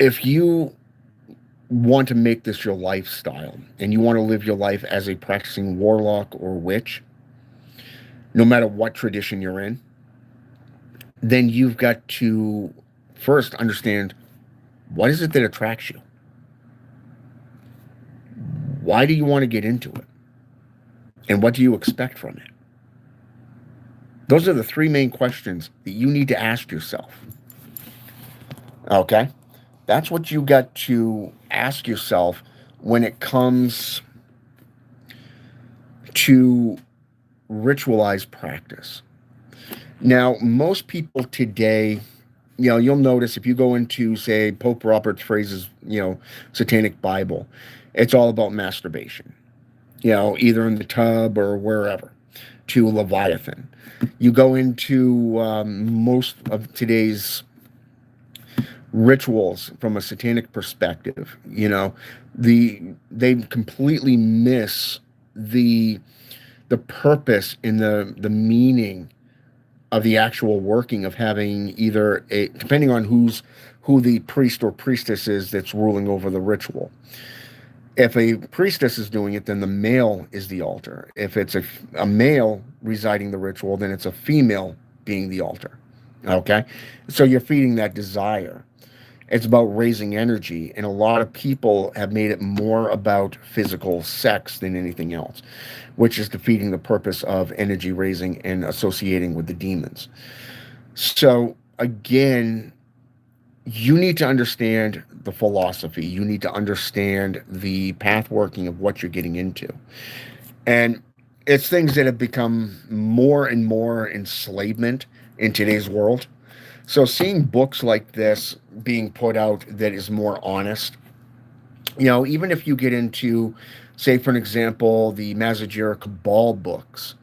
if you want to make this your lifestyle and you want to live your life as a practicing warlock or witch, no matter what tradition you're in, then you've got to first understand, what is it that attracts you? Why do you want to get into it? And what do you expect from it? Those are the three main questions that you need to ask yourself. Okay? That's what you got to ask yourself when it comes to ritualized practice. Now, most people today, you'll notice if you go into, say, Pope Robert Fraser's, Satanic Bible, it's all about masturbation, either in the tub or wherever, to Leviathan. You go into most of today's rituals from a satanic perspective, they completely miss the purpose and the meaning of the actual working of having either depending on who the priest or priestess is that's ruling over the ritual. If a priestess is doing it, then the male is the altar. If it's a male residing the ritual, then it's a female being the altar. Okay? So you're feeding that desire. It's about raising energy, and a lot of people have made it more about physical sex than anything else, which is defeating the purpose of energy raising and associating with the demons. So again, you need to understand the philosophy. You need to understand the path working of what you're getting into. And it's things that have become more and more enslavement in today's world. So seeing books like this being put out that is more honest, even if you get into, say, for an example, the Magister Cabal books,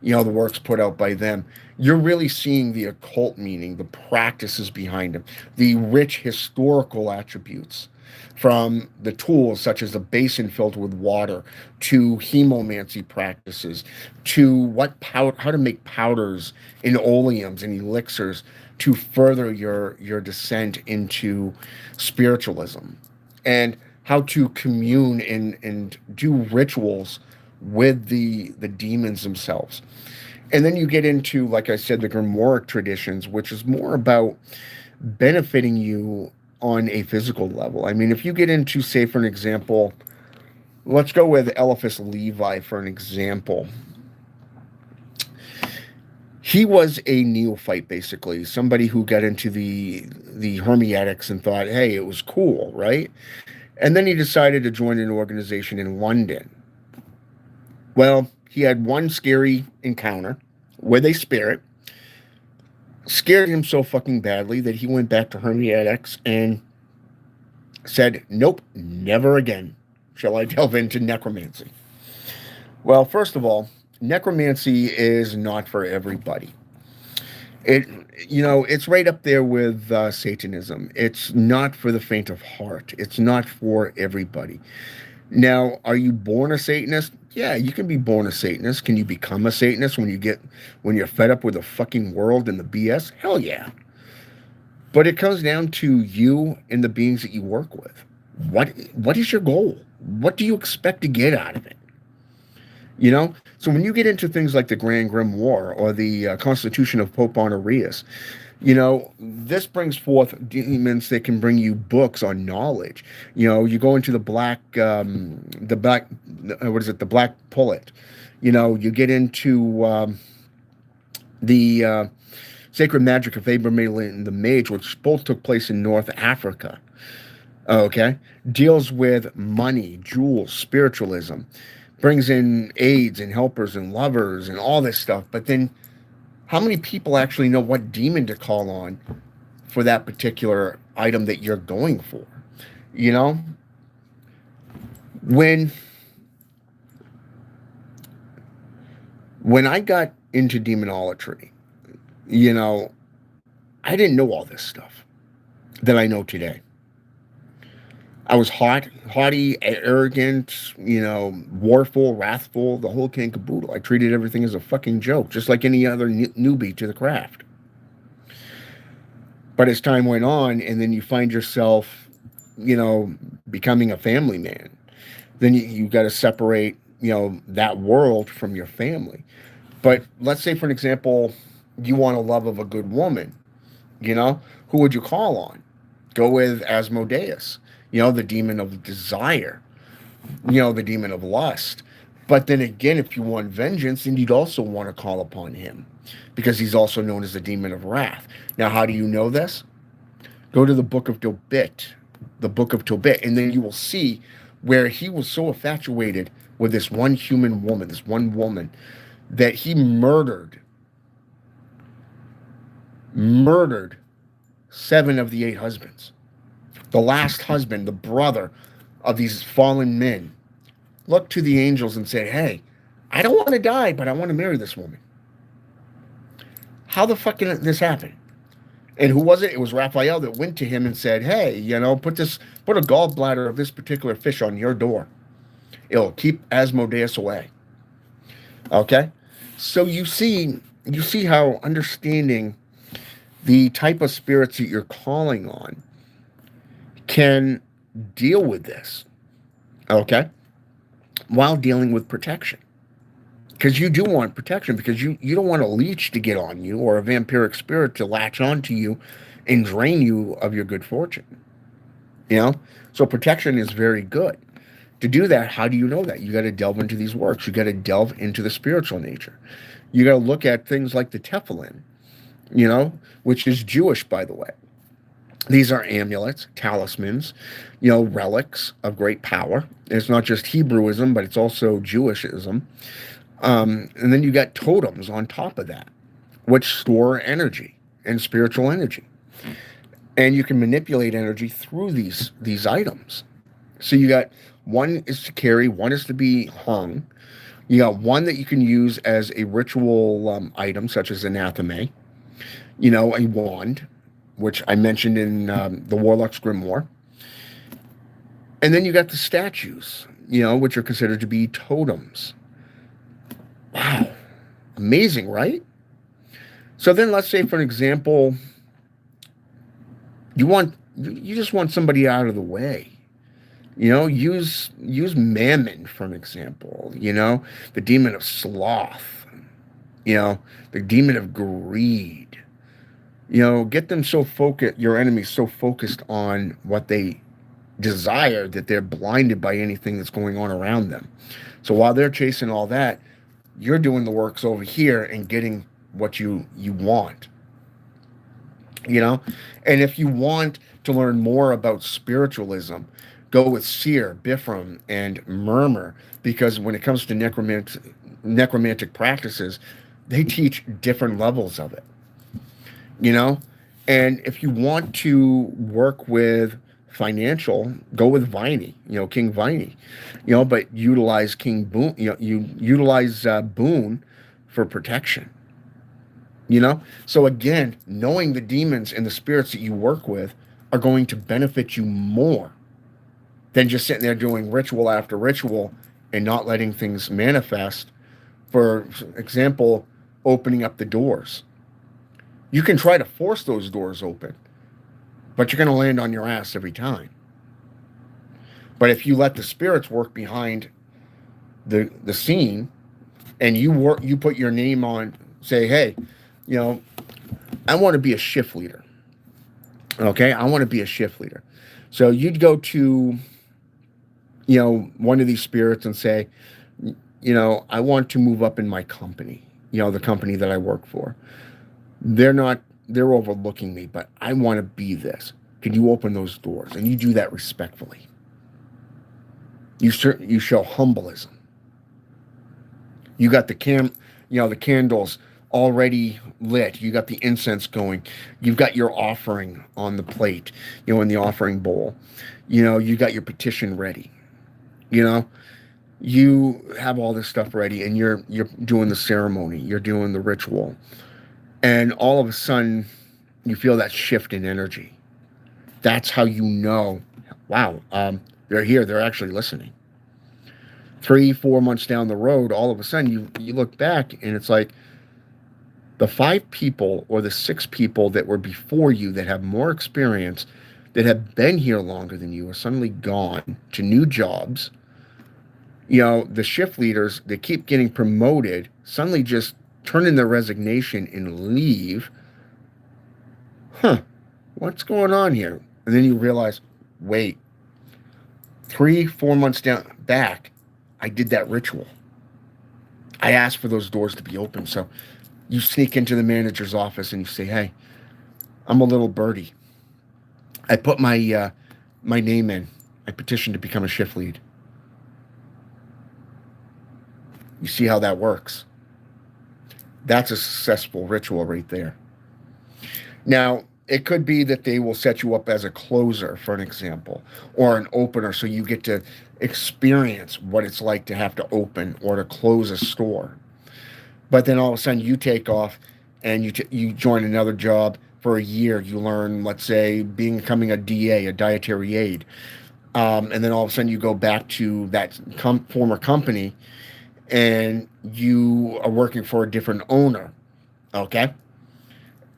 the works put out by them, you're really seeing the occult meaning, the practices behind them, the rich historical attributes, from the tools such as a basin filled with water to hemomancy practices to how to make powders and oleums and elixirs to further your descent into spiritualism. and how to commune and do rituals with the demons themselves. And then you get into, like I said, the Grimoire traditions, which is more about benefiting you on a physical level. I mean, if you get into, say, for an example, let's go with Eliphas Levi for an example. He was a neophyte, basically, somebody who got into the Hermetics and thought, hey, it was cool, right? And then he decided to join an organization in London. Well, he had one scary encounter with a spirit, scared him so fucking badly that he went back to Hermetics and said, nope, never again shall I delve into necromancy. Well, first of all, necromancy is not for everybody. It's right up there with Satanism. It's not for the faint of heart. It's not for everybody. Now, are you born a Satanist? Yeah, you can be born a Satanist. Can you become a Satanist when you're fed up with the fucking world and the BS? Hell yeah. But it comes down to you and the beings that you work with. What is your goal? What do you expect to get out of it? So when you get into things like the Grand Grimoire or the Constitution of Pope Honorius, this brings forth demons that can bring you books on knowledge. You go into the black pullet. You get into the Sacred Magic of Abraham the Mage, which both took place in North Africa. Okay, deals with money, jewels, spiritualism, brings in aids and helpers and lovers and all this stuff. But then, how many people actually know what demon to call on for that particular item that you're going for? When I got into demonolatry, I didn't know all this stuff that I know today. I was haughty, arrogant, warful, wrathful, the whole kit and caboodle. I treated everything as a fucking joke, just like any other newbie to the craft. But as time went on, and then you find yourself, becoming a family man, then you got to separate, that world from your family. But let's say, for an example, you want a love of a good woman, who would you call on? Go with Asmodeus. The demon of desire, the demon of lust. But then again, if you want vengeance, then you'd also want to call upon him, because he's also known as the demon of wrath. Now, how do you know this? Go to the book of Tobit, and then you will see where he was so infatuated with this one woman, that he murdered 7 of the 8 husbands. The last husband, the brother of these fallen men, looked to the angels and said, hey, I don't want to die, but I want to marry this woman. How the fuck can this happen? And who was it? It was Raphael that went to him and said, hey, put a gallbladder of this particular fish on your door. It'll keep Asmodeus away. Okay? So you see how understanding the type of spirits that you're calling on can deal with this, okay, while dealing with protection. Because you do want protection, because you don't want a leech to get on you or a vampiric spirit to latch onto you and drain you of your good fortune. So protection is very good. To do that, how do you know that? You got to delve into these works. You got to delve into the spiritual nature. You got to look at things like the Tefillin, which is Jewish, by the way. These are amulets, talismans, relics of great power. It's not just Hebrewism, but it's also Jewishism. And then you got totems on top of that, which store energy and spiritual energy. And you can manipulate energy through these items. So you got one is to carry, one is to be hung. You got one that you can use as a ritual item, such as anathema. A wand, which I mentioned in the Warlocks Grimoire. And then you got the statues, which are considered to be totems. Wow. Amazing, right? So then let's say, for an example, you just want somebody out of the way. Use Mammon for an example. The demon of sloth. The demon of greed. Get them so focused. Your enemies so focused on what they desire that they're blinded by anything that's going on around them. So while they're chasing all that, you're doing the works over here and getting what you want. And if you want to learn more about spiritualism, go with Seer, Bifram, and Murmur, because when it comes to necromantic practices, they teach different levels of it. And if you want to work with financial, go with Viney, King Viney, but utilize King Boone, you utilize Boone for protection. So again, knowing the demons and the spirits that you work with are going to benefit you more than just sitting there doing ritual after ritual and not letting things manifest. For example, opening up the doors. You can try to force those doors open, but you're going to land on your ass every time. But if you let the spirits work behind the scene, and you put your name on, say, hey, I want to be a shift leader. Okay, I want to be a shift leader. So you'd go to, one of these spirits and say, I want to move up in my company, the company that I work for. They're overlooking me, but I want to be this. Can you open those doors? And you do that respectfully. You show humbleism. You got the candles already lit. You got the incense going. You've got your offering on the plate, in the offering bowl. You got your petition ready. You have all this stuff ready, and you're doing the ceremony. You're doing the ritual. And all of a sudden, you feel that shift in energy. That's how you know, wow, they're here. They're actually listening. 3-4 months down the road, all of a sudden, you look back, and it's like the 5 people or the 6 people that were before you that have more experience, that have been here longer than you, are suddenly gone to new jobs. The shift leaders that keep getting promoted suddenly just turn in their resignation and leave. What's going on here? And then you realize, wait, 3-4 months back, I did that ritual. I asked for those doors to be open. So you sneak into the manager's office and you say, hey, I'm a little birdie. I put my name in. I petitioned to become a shift lead. You see how that works? That's a successful ritual right there. Now, it could be that they will set you up as a closer, for an example, or an opener, so you get to experience what it's like to have to open or to close a store. But then all of a sudden you take off and you join another job for a year. You learn, let's say, becoming a DA, a dietary aid. And then all of a sudden you go back to that former company and you are working for a different owner. Okay?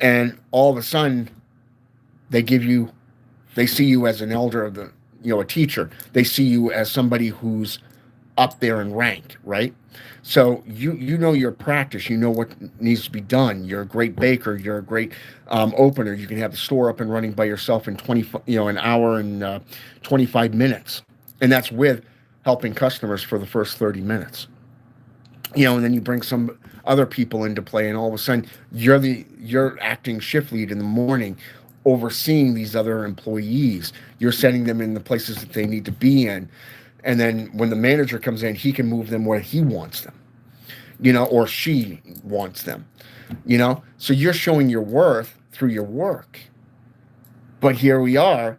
And all of a sudden they see you as an elder of the, a teacher. They see you as somebody who's up there in rank, right? So you know your practice. You know what needs to be done. You're a great baker. You're a great opener. You can have the store up and running by yourself in an hour and 25 minutes, and that's with helping customers for the first 30 minutes. And then you bring some other people into play, and all of a sudden you're acting shift lead in the morning, overseeing these other employees. You're setting them in the places that they need to be in. And then when the manager comes in, he can move them where he wants them, or she wants them, So you're showing your worth through your work. But here we are,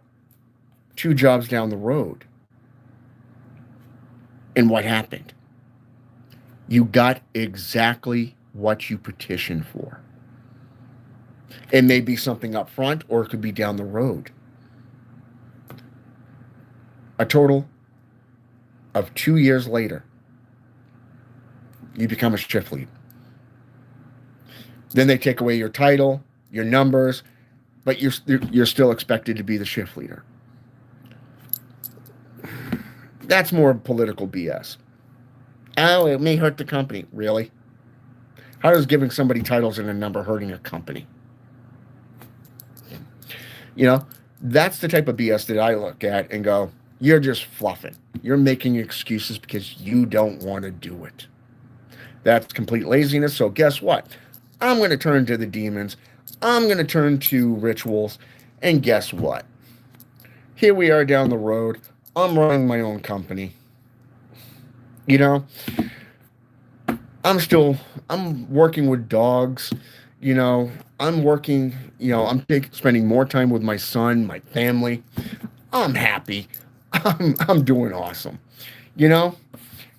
2 jobs down the road. And what happened? You got exactly what you petitioned for. It may be something up front, or it could be down the road. A total of 2 years later, you become a shift lead. Then they take away your title, your numbers, but you're still expected to be the shift leader. That's more political BS. Oh, it may hurt the company. Really? How does giving somebody titles and a number hurting a company? You know, that's the type of BS that I look at and go, you're just fluffing. You're making excuses because you don't want to do it. That's complete laziness. So guess what? I'm going to turn to the demons. I'm going to turn to rituals. And guess what? Here we are down the road. I'm running my own company. You know, I'm working with dogs. You know, I'm working, I'm spending more time with my son, my family. I'm happy. I'm doing awesome. You know?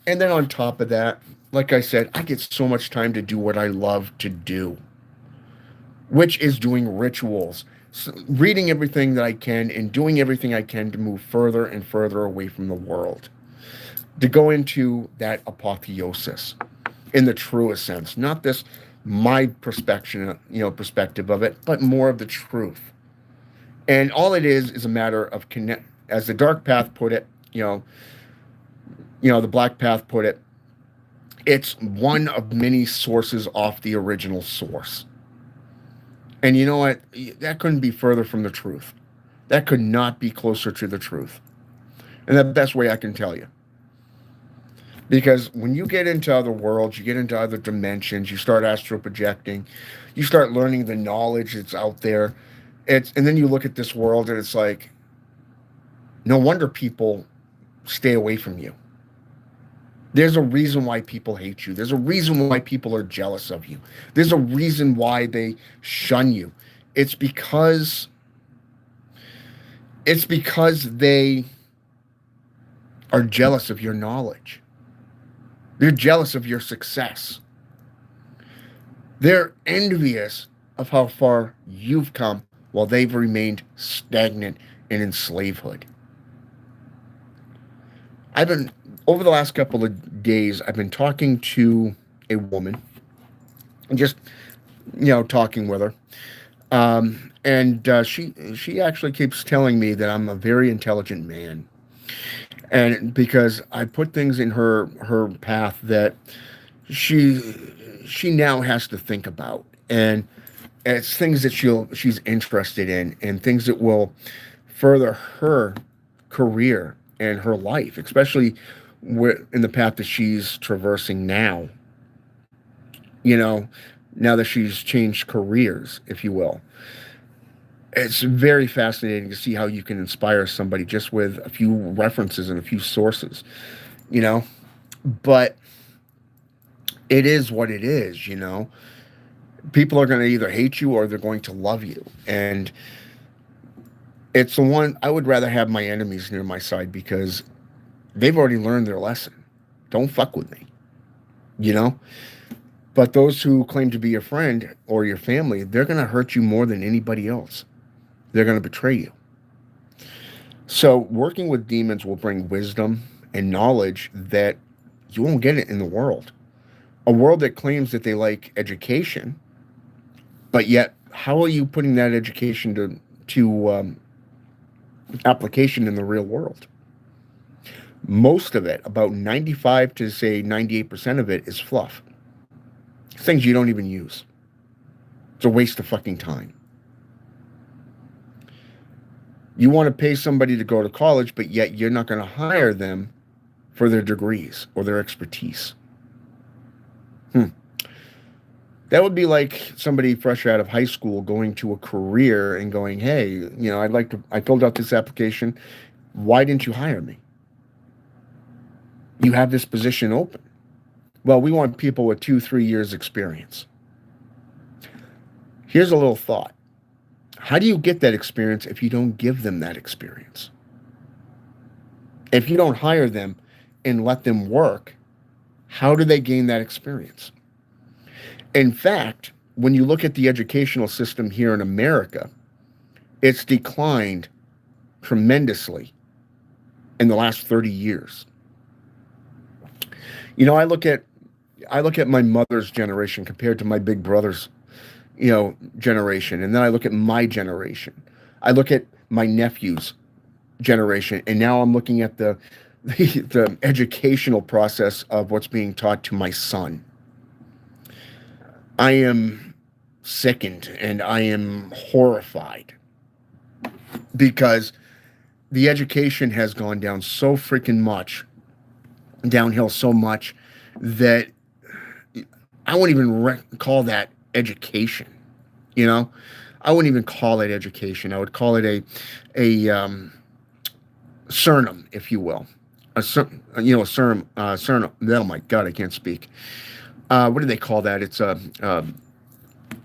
And then on top of that, like I said, I get so much time to do what I love to do, which is doing rituals, reading everything that I can and doing everything I can to move further and further away from the world, to go into that apotheosis in the truest sense, not this my perspective of it, but more of the truth. And all it is a matter of connect, as the dark path put it, the black path put it, it's one of many sources off the original source. And you know what? That couldn't be further from the truth. That could not be closer to the truth. And the best way I can tell you. Because when you get into other worlds, you get into other dimensions, you start astral projecting, you start learning the knowledge that's out there. And then you look at this world and it's like, no wonder people stay away from you. There's a reason why people hate you. There's a reason why people are jealous of you. There's a reason why they shun you. It's because they are jealous of your knowledge. They're jealous of your success. They're envious of how far you've come while they've remained stagnant and in slavehood. Over the last couple of days, I've been talking to a woman and just, talking with her. And she actually keeps telling me that I'm a very intelligent man. And because I put things in her path that she now has to think about. And it's things that she's interested in and things that will further her career and her life, especially in the path that she's traversing now. Now that she's changed careers, if you will. It's very fascinating to see how you can inspire somebody just with a few references and a few sources, But it is what it is, People are going to either hate you or they're going to love you. And it's the one I would rather have my enemies near my side because they've already learned their lesson. Don't fuck with me, But those who claim to be your friend or your family, they're going to hurt you more than anybody else. They're going to betray you. So working with demons will bring wisdom and knowledge that you won't get it in the world. A world that claims that they like education, but yet how are you putting that education to application in the real world? Most of it, about 95 to say 98% of it, is fluff. Things you don't even use. It's a waste of fucking time. You want to pay somebody to go to college, but yet you're not going to hire them for their degrees or their expertise. That would be like somebody fresh out of high school going to a career and going, hey, I filled out this application. Why didn't you hire me? You have this position open. Well, we want people with 2-3 years experience. Here's a little thought. How do you get that experience if you don't give them that experience? If you don't hire them and let them work, how do they gain that experience? In fact, when you look at the educational system here in America, it's declined tremendously in the last 30 years. I look at my mother's generation compared to my big brother's, generation. And then I look at my generation. I look at my nephew's generation. And now I'm looking at the the educational process of what's being taught to my son. I am sickened and I am horrified because the education has gone down so freaking much, downhill so much, that I wouldn't even call that education. You know, I wouldn't even call it education. I would call it a surnum, if you will, a surnum. Oh my God, I can't speak. What do they call that? It's a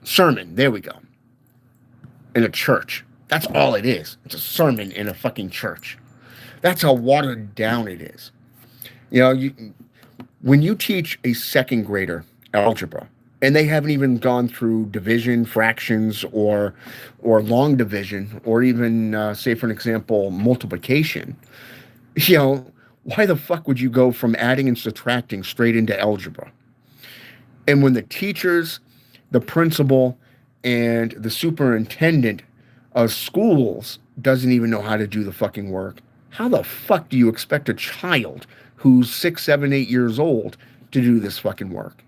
sermon. There we go. In a church. That's all it is. It's a sermon in a fucking church. That's how watered down it is. You know, when you teach a second grader algebra, and they haven't even gone through division, fractions, or long division, or even, say, for an example, multiplication, you know, why the fuck would you go from adding and subtracting straight into algebra? And when the teachers, the principal, and the superintendent of schools doesn't even know how to do the fucking work, how the fuck do you expect a child who's 6, 7, 8 years old to do this fucking work?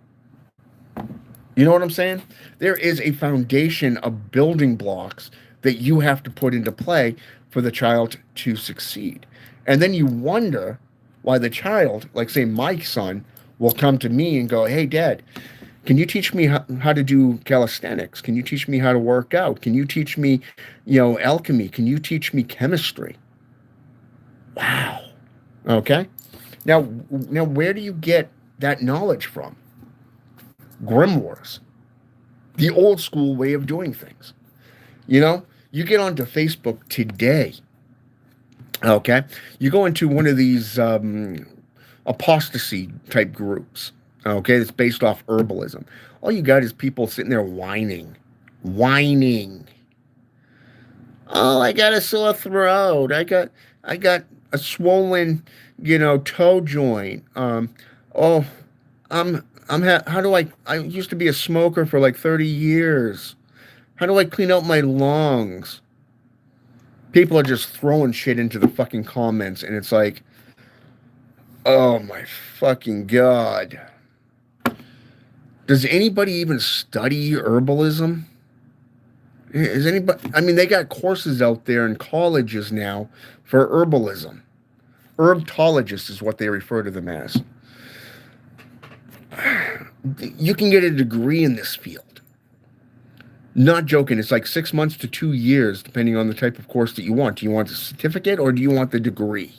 You know what I'm saying? There is a foundation of building blocks that you have to put into play for the child to succeed. And then you wonder why the child, like say my son, will come to me and go, hey, Dad, can you teach me how to do calisthenics? Can you teach me how to work out? Can you teach me, alchemy? Can you teach me chemistry? Wow. Okay. Now, where do you get that knowledge from? Grimoires, the old school way of doing things. You get onto Facebook today. Okay. You go into one of these apostasy type groups. Okay. It's based off herbalism. All you got is people sitting there whining. Oh, I got a sore throat. I got a swollen, toe joint. Oh, how do I used to be a smoker for like 30 years. How do I clean out my lungs? People are just throwing shit into the fucking comments, and it's like, oh my fucking God. Does anybody even study herbalism? Is anybody? I mean, they got courses out there in colleges now for herbalism. Herbtologist is what they refer to them as. You can get a degree in this field. Not joking. It's like 6 months to 2 years, depending on the type of course that you want. Do you want the certificate or do you want the degree?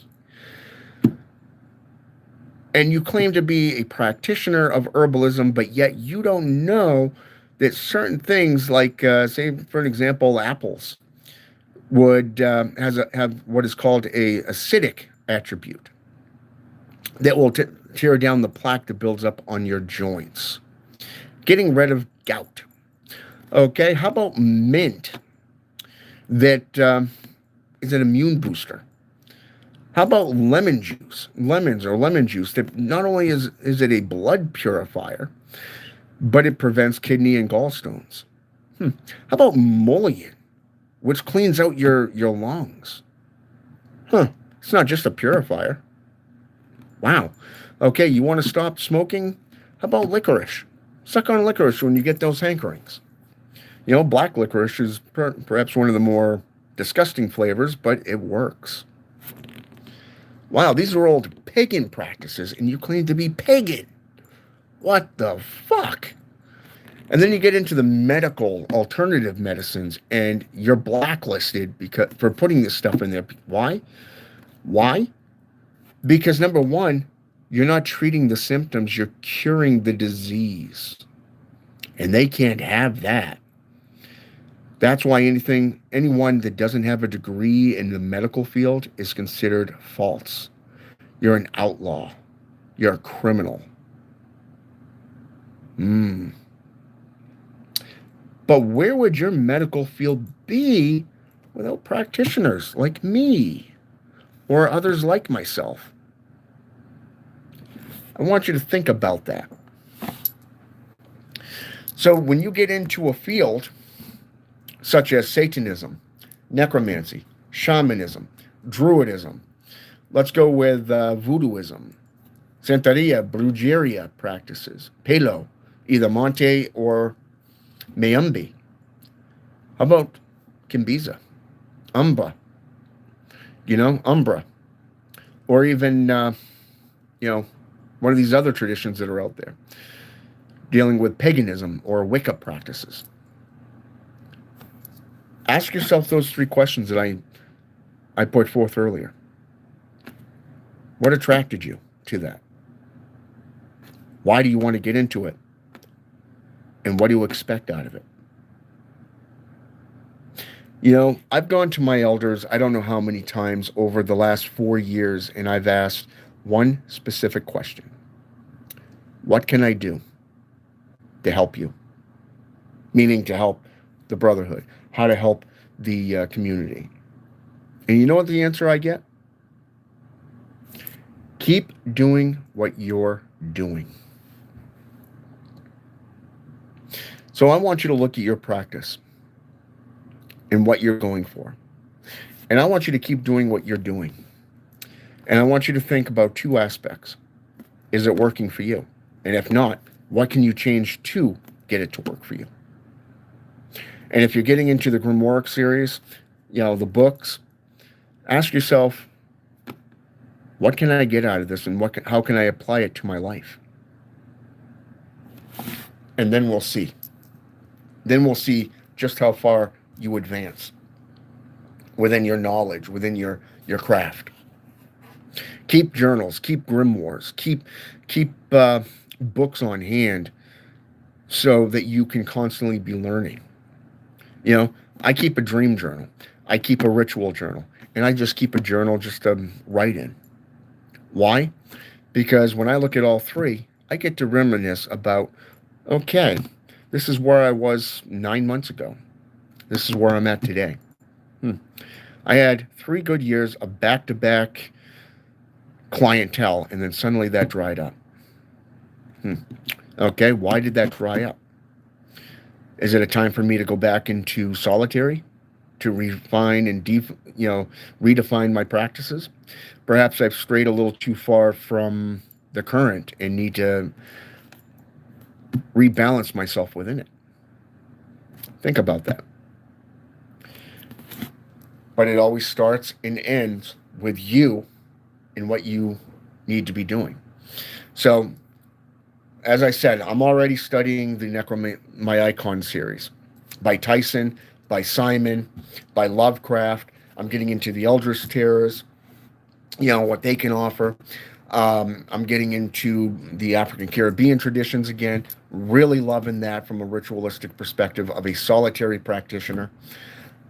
And you claim to be a practitioner of herbalism, but yet you don't know that certain things, like, say, for an example, apples, would have what is called a acidic attribute that will tear down the plaque that builds up on your joints. Getting rid of gout. Okay, how about mint? That is an immune booster. How about lemon juice? Lemons or lemon juice that not only is it a blood purifier, but it prevents kidney and gallstones. How about mullein, which cleans out your lungs? It's not just a purifier. Wow. Okay, you want to stop smoking? How about licorice? Suck on licorice when you get those hankerings. Black licorice is perhaps one of the more disgusting flavors, but it works. Wow, these are old pagan practices, and you claim to be pagan. What the fuck? And then you get into the medical alternative medicines, and you're blacklisted for putting this stuff in there. Why? Because number one, you're not treating the symptoms, you're curing the disease. And they can't have that. That's why anyone that doesn't have a degree in the medical field is considered false. You're an outlaw. You're a criminal. But where would your medical field be without practitioners like me or others like myself? I want you to think about that. So when you get into a field such as Satanism, necromancy, shamanism, druidism, Let's go with voodooism, Santeria, brujeria practices, Palo, either Monte or Mayumbi. How about Kimbiza, Umbra, Umbra, or even, one of these other traditions that are out there, dealing with paganism or Wicca practices. Ask yourself those three questions that I put forth earlier. What attracted you to that? Why do you want to get into it? And what do you expect out of it? I've gone to my elders, I don't know how many times over the last 4 years, and I've asked one specific question. What can I do to help you? Meaning to help the brotherhood, how to help the community. And you know what the answer I get? Keep doing what you're doing. So I want you to look at your practice and what you're going for. And I want you to keep doing what you're doing. And I want you to think about two aspects. Is it working for you? And if not, what can you change to get it to work for you? And if you're getting into the Grimoire series, the books, ask yourself, what can I get out of this, and how can I apply it to my life? And then we'll see. Then we'll see just how far you advance within your knowledge, within your craft. Keep journals, keep grimoires, keep books on hand so that you can constantly be learning. I keep a dream journal. I keep a ritual journal. And I just keep a journal just to write in. Why? Because when I look at all three, I get to reminisce about, okay, this is where I was 9 months ago. This is where I'm at today. I had 3 good years of back-to-back clientele, and then suddenly that dried up. Okay, why did that dry up? Is it a time for me to go back into solitary, to refine and redefine my practices? Perhaps I've strayed a little too far from the current and need to rebalance myself within it. Think about that. But it always starts and ends with you and what you need to be doing. So, as I said, I'm already studying the My Icon series by Tyson, by Simon, by Lovecraft. I'm getting into the Eldritch Terrors, what they can offer. I'm getting into the African Caribbean traditions again, really loving that from a ritualistic perspective of a solitary practitioner.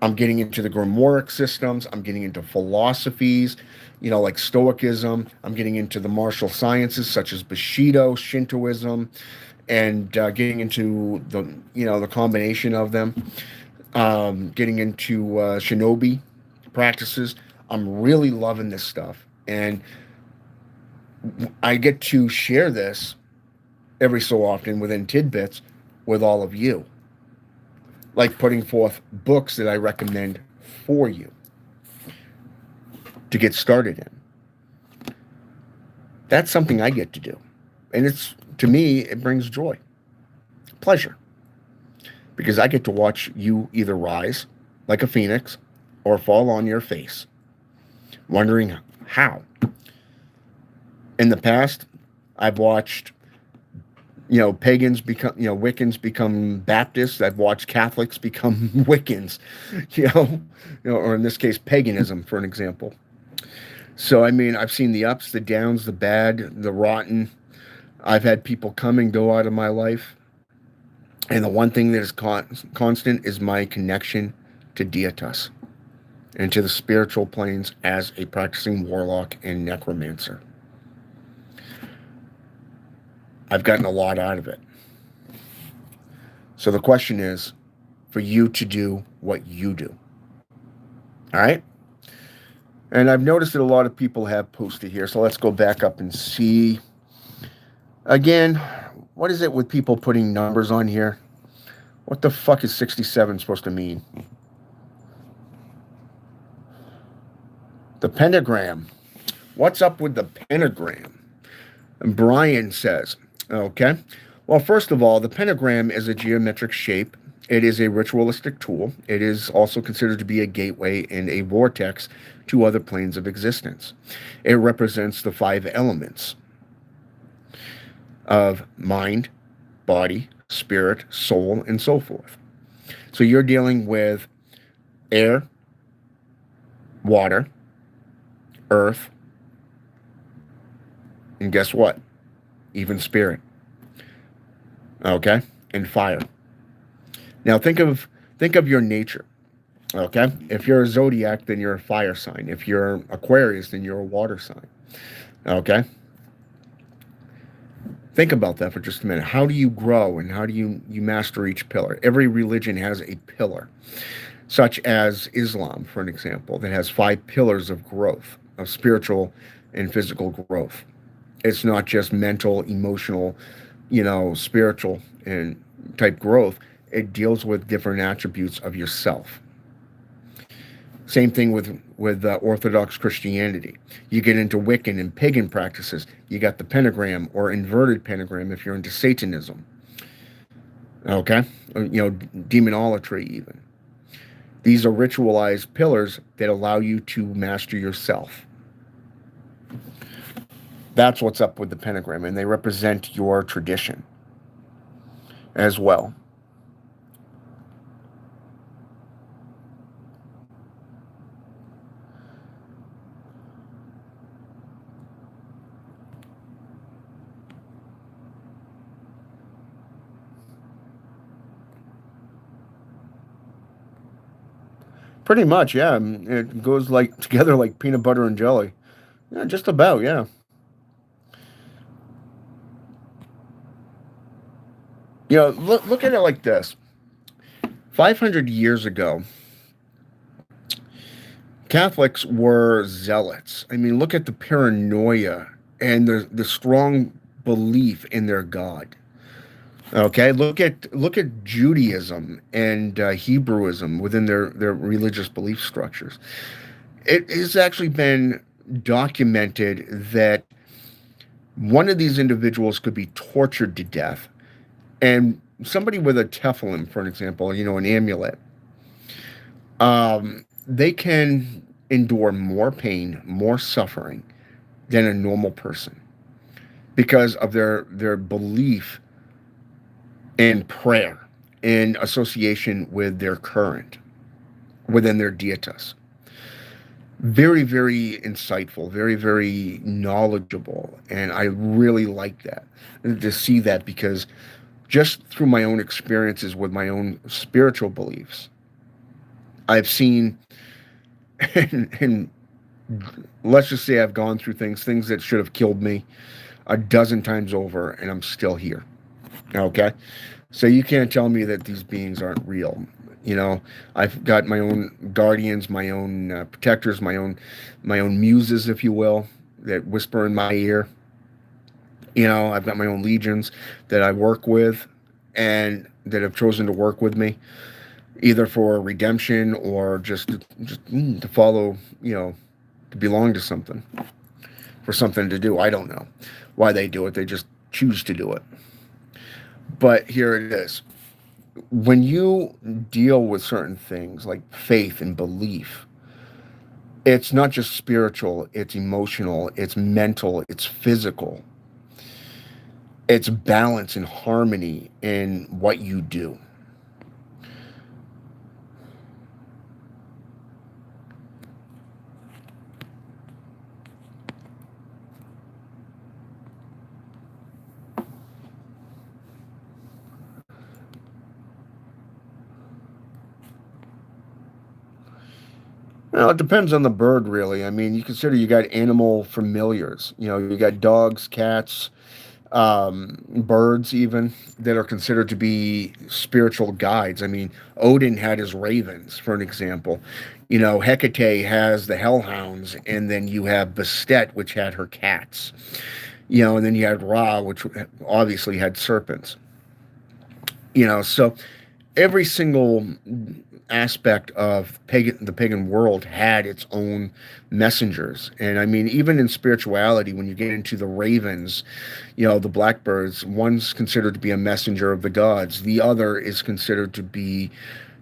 I'm getting into the Grimoire systems. I'm getting into philosophies, like Stoicism. I'm getting into the martial sciences such as Bushido, Shintoism, and getting into the combination of them. Getting into shinobi practices. I'm really loving this stuff. And I get to share this every so often within tidbits with all of you. Like putting forth books that I recommend for you to get started in. That's something I get to do. And to me, it brings joy, pleasure. Because I get to watch you either rise like a phoenix or fall on your face, wondering how. In the past, I've watched pagans become, Wiccans become Baptists. I've watched Catholics become Wiccans, or in this case, paganism, for an example. So, I've seen the ups, the downs, the bad, the rotten. I've had people come and go out of my life. And the one thing that is constant is my connection to Deitas and to the spiritual planes as a practicing warlock and necromancer. I've gotten a lot out of it. So the question is for you to do what you do. All right? And I've noticed that a lot of people have posted here. So let's go back up and see. Again, what is it with people putting numbers on here? What the fuck is 67 supposed to mean? The pentagram. What's up with the pentagram? And Brian says, okay, well, first of all, the pentagram is a geometric shape. It is a ritualistic tool. It is also considered to be a gateway and a vortex to other planes of existence. It represents the 5 elements of mind, body, spirit, soul, and so forth. So you're dealing with air, water, earth, and guess what? Even spirit. Okay? And fire. Now think of your nature. Okay? If you're a zodiac, then you're a fire sign. If you're Aquarius, then you're a water sign. Okay? Think about that for just a minute. How do you grow and how do you master each pillar? Every religion has a pillar, such as Islam, for an example, that has 5 pillars of growth, of spiritual and physical growth. It's not just mental, emotional, spiritual and type growth. It deals with different attributes of yourself. Same thing with Orthodox Christianity. You get into Wiccan and pagan practices. You got the pentagram or inverted pentagram if you're into Satanism. Okay? Demonolatry even. These are ritualized pillars that allow you to master yourself. That's what's up with the pentagram, and they represent your tradition as well. Pretty much, yeah. It goes together like peanut butter and jelly. Yeah, just about, yeah. Look at it like this. 500 years ago, Catholics were zealots. I mean, look at the paranoia and the strong belief in their God. Okay, look at Judaism and Hebrewism within their religious belief structures. It has actually been documented that one of these individuals could be tortured to death, and somebody with a tefillin, for an example, an amulet, they can endure more pain, more suffering than a normal person because of their belief in prayer in association with their current within their dietas. Very, very insightful, very, very knowledgeable, and I really like that to see that, because just through my own experiences with my own spiritual beliefs, I've seen, and let's just say I've gone through things that should have killed me a dozen times over, and I'm still here. Okay? So you can't tell me that these beings aren't real. I've got my own guardians, my own protectors, my own muses, if you will, that whisper in my ear. I've got my own legions that I work with and that have chosen to work with me, either for redemption or just to follow, to belong to something, for something to do. I don't know why they do it. They just choose to do it. But here it is. When you deal with certain things like faith and belief, it's not just spiritual, it's emotional, it's mental, it's physical. It's balance and harmony in what you do. Well, it depends on the bird, really. I mean, you consider you got animal familiars. You got dogs, cats, birds, even, that are considered to be spiritual guides. I mean, Odin had his ravens, for an example. Hecate has the hellhounds, and then you have Bastet, which had her cats. And then you had Ra, which obviously had serpents. So every single aspect of the pagan world had its own messengers. And I mean, even in spirituality, when you get into the ravens, the blackbirds, one's considered to be a messenger of the gods, the other is considered to be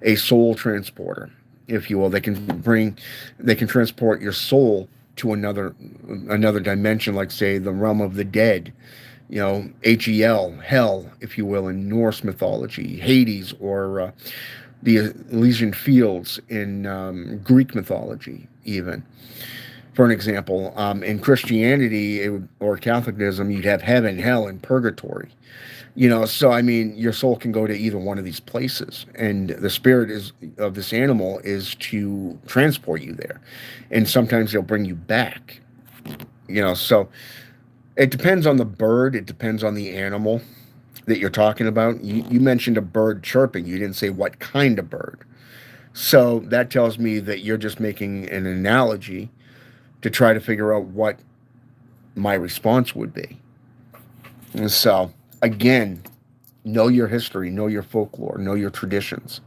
a soul transporter, if you will. They can transport your soul to another dimension, like say the realm of the dead, Hel, hell, if you will, in Norse mythology, Hades, or the Elysian Fields in Greek mythology, even. For an example, in Christianity or Catholicism, you'd have heaven, hell, and purgatory. So I mean, your soul can go to either one of these places, and the spirit of this animal is to transport you there, and sometimes they'll bring you back. So it depends on the bird. It depends on the animal that you're talking about. You mentioned a bird chirping. You didn't say what kind of bird. So that tells me that you're just making an analogy to try to figure out what my response would be. And so, again, know your history, know your folklore, know your traditions.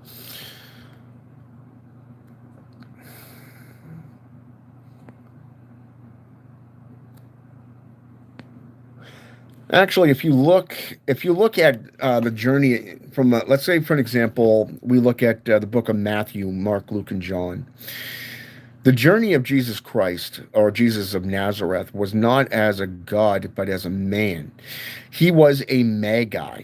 Actually, if you look at the journey from, let's say, for an example, we look at the book of Matthew, Mark, Luke, and John. The journey of Jesus Christ, or Jesus of Nazareth, was not as a god, but as a man. He was a magi,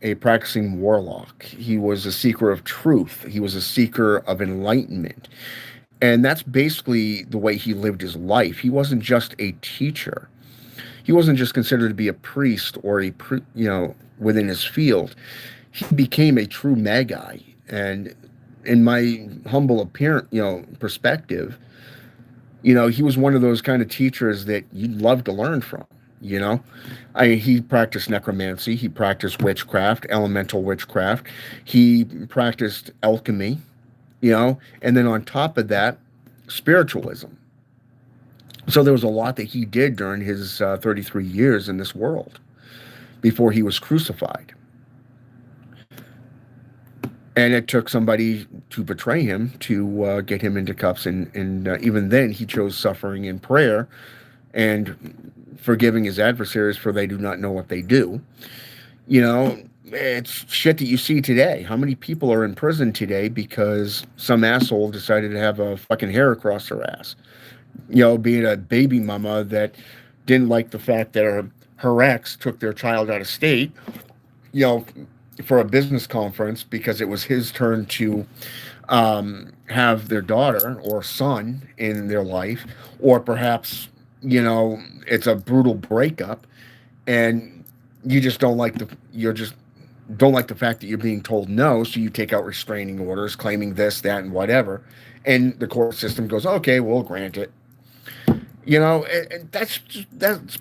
a practicing warlock. He was a seeker of truth. He was a seeker of enlightenment. And that's basically the way he lived his life. He wasn't just a teacher. He wasn't just considered to be a priest or within his field. He became a true magi. And in my humble perspective, he was one of those kind of teachers that you'd love to learn from. He practiced necromancy, he practiced witchcraft, elemental witchcraft, he practiced alchemy, and then on top of that, spiritualism. So there was a lot that he did during his 33 years in this world before he was crucified. And it took somebody to betray him to get him into cuffs. And even then, he chose suffering in prayer and forgiving his adversaries, for they do not know what they do. It's shit that you see today. How many people are in prison today because some asshole decided to have a fucking hair across their ass? Being a baby mama that didn't like the fact that her ex took their child out of state, for a business conference because it was his turn to have their daughter or son in their life, or perhaps it's a brutal breakup, and you just don't like the fact that you're being told no, so you take out restraining orders claiming this, that, and whatever, and the court system goes, okay, we'll grant it. And that's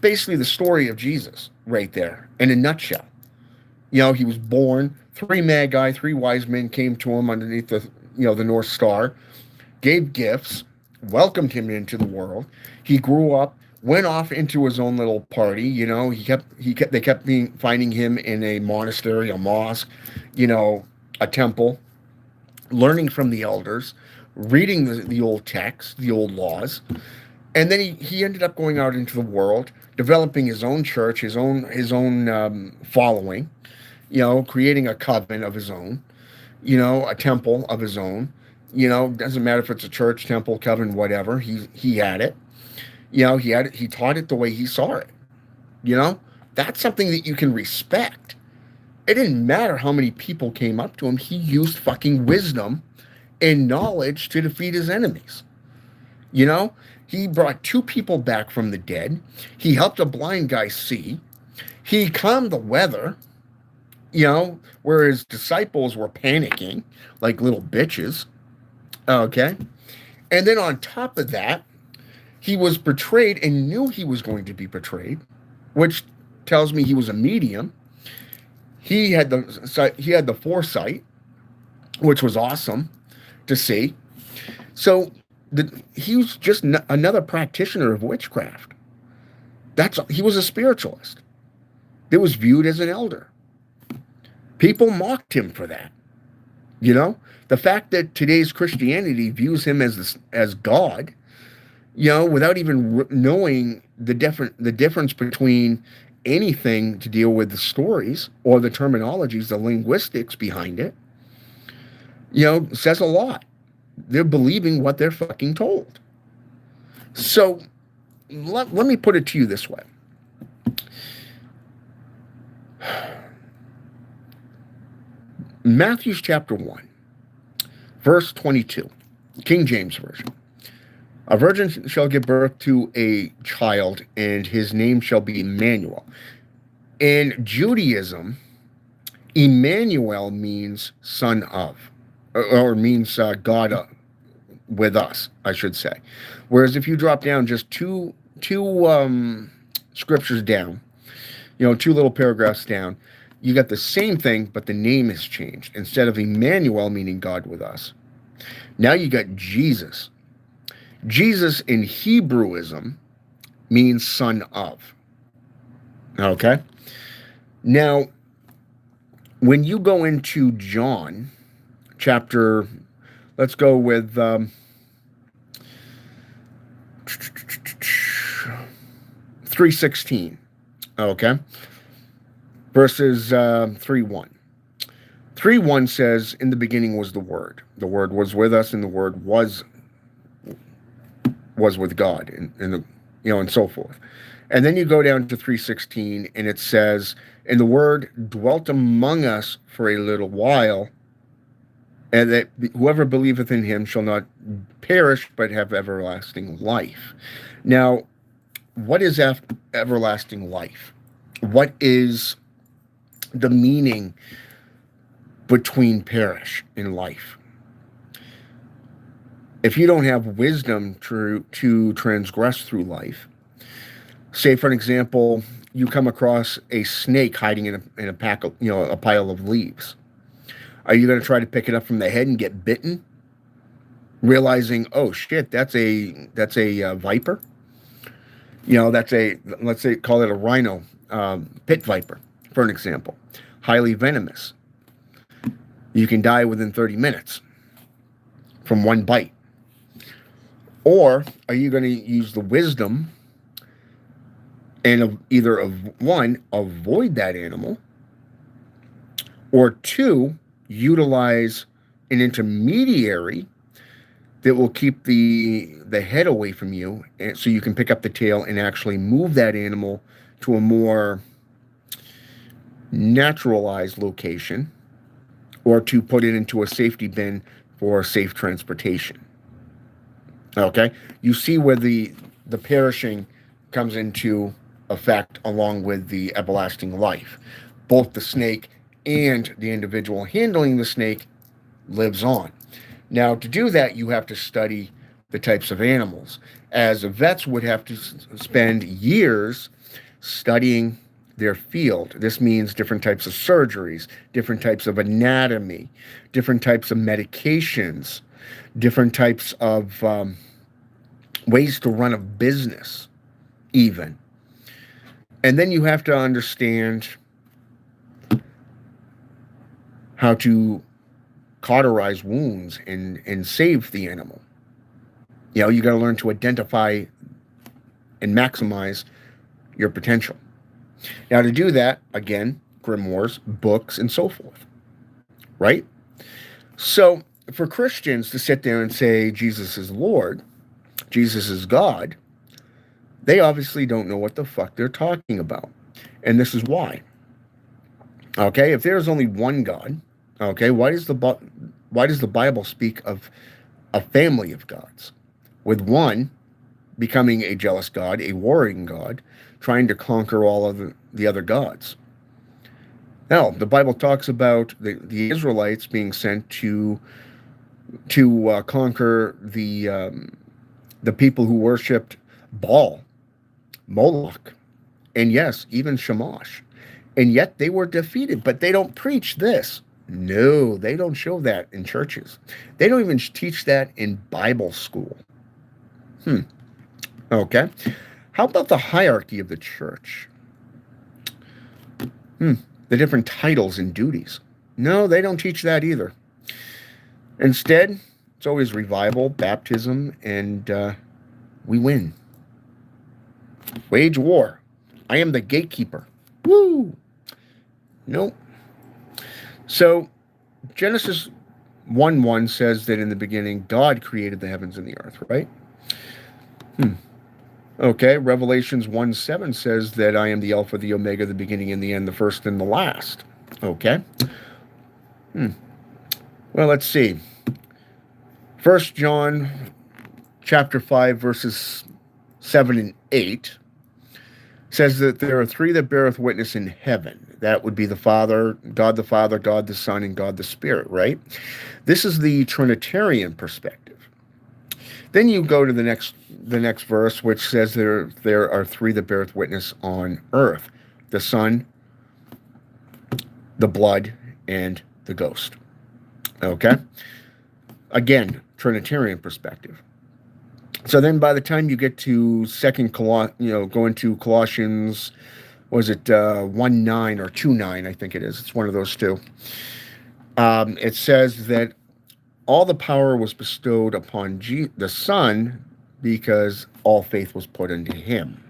basically the story of Jesus right there in a nutshell. He was born. 3 magi, 3 wise men came to him underneath the North Star, gave gifts, welcomed him into the world. He grew up, went off into his own little party. They kept finding him in a monastery, a mosque, a temple, learning from the elders, reading the old texts, the old laws. And then he ended up going out into the world, developing his own church, his own following, creating a coven of his own, a temple of his own. Doesn't matter if it's a church, temple, coven, whatever. He had it. He taught it the way he saw it. That's something that you can respect. It didn't matter how many people came up to him. He used fucking wisdom and knowledge to defeat his enemies. He brought 2 people back from the dead. He helped a blind guy see. He calmed the weather, where his disciples were panicking like little bitches. Okay. And then on top of that, he was betrayed and knew he was going to be betrayed, which tells me he was a medium. He had the foresight, which was awesome to see. So he was just another practitioner of witchcraft. He was a spiritualist. It was viewed as an elder. People mocked him for that. You know, the fact that today's Christianity views him as God, without even knowing the difference between anything to deal with the stories or the terminologies, the linguistics behind it, says a lot. They're believing what they're fucking told. So let me put it to you this way. Matthew chapter 1, verse 22, King James Version. A virgin shall give birth to a child, and his name shall be Emmanuel. In Judaism, Emmanuel means son of, or means God with us, I should say. Whereas if you drop down just two scriptures down, two little paragraphs down, you got the same thing, but the name has changed. Instead of Emmanuel, meaning God with us, now you got Jesus. Jesus in Hebrewism means son of. Okay? Now, when you go into John chapter, let's go with 3:16. Okay? Verses 3:1. 3:1 says, in the beginning was the Word. The Word was with us, and the Word was with God, and so forth. And then you go down to 3:16, and it says, and the Word dwelt among us for a little while, and that whoever believeth in him shall not perish, but have everlasting life. Now, what is everlasting life? What is the meaning between perish and life? If you don't have wisdom to transgress through life, say for an example, you come across a snake hiding in a pack of, a pile of leaves. Are you going to try to pick it up from the head and get bitten, realizing, oh shit, that's a viper? Let's say call it a rhino, pit viper, for an example, highly venomous. You can die within 30 minutes from one bite. Or are you going to use the wisdom and either one, avoid that animal, or two, utilize an intermediary that will keep the head away from you, and so you can pick up the tail and actually move that animal to a more naturalized location, or to put it into a safety bin for safe transportation. Okay? You see where the perishing comes into effect along with the everlasting life. Both the snake and the individual handling the snake lives on. Now, to do that, you have to study the types of animals, as vets would have to spend years studying their field. This means different types of surgeries, different types of anatomy, different types of medications, different types of ways to run a business, even. And then you have to understand how to cauterize wounds and save the animal. You got to learn to identify and maximize your potential. Now, to do that, again, grimoires, books, and so forth, right? So, for Christians to sit there and say Jesus is Lord, Jesus is God, they obviously don't know what the fuck they're talking about. And this is why. Okay, if there's only one God, okay, why does the Bible speak of a family of gods, with one becoming a jealous god, a warring god, trying to conquer all of the other gods? Now, the Bible talks about the Israelites being sent to conquer the people who worshipped Baal, Moloch, and yes, even Shamash. And yet they were defeated, but they don't preach this. No, they don't show that in churches. They don't even teach that in Bible school. Okay. How about the hierarchy of the church? The different titles and duties. No, they don't teach that either. Instead, it's always revival, baptism, and we win. Wage war. I am the gatekeeper. Woo! Nope. So, Genesis 1:1 says that in the beginning, God created the heavens and the earth, right? Okay, Revelations 1:7 says that I am the Alpha, the Omega, the beginning and the end, the first and the last. Okay. Well, let's see. 1 John chapter 5, verses 7 and 8 says that there are three that beareth witness in heaven. That would be the Father, God the Son, and God the Spirit, right? This is the Trinitarian perspective. Then you go to the next verse, which says there are three that beareth witness on earth: the Son, the blood, and the ghost. Okay? Again, Trinitarian perspective. So then by the time you get to go into Colossians, was it 1:9 or 2:9, I think it is. It's one of those two. It says that all the power was bestowed upon the Son because all faith was put into him.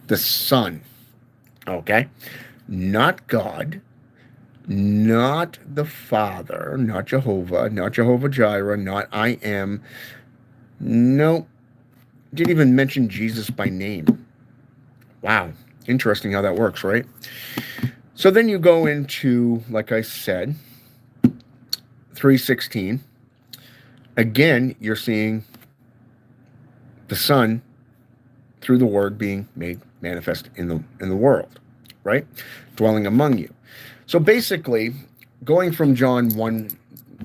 The Son. Okay? Not God, not the Father, not Jehovah, not Jehovah Jireh, not I am. Nope. Didn't even mention Jesus by name. Wow. Interesting how that works, right? So then you go into, like I said, 3:16. Again, you're seeing the Son through the Word being made manifest in the world, right? Dwelling among you. So basically, going from Matthew's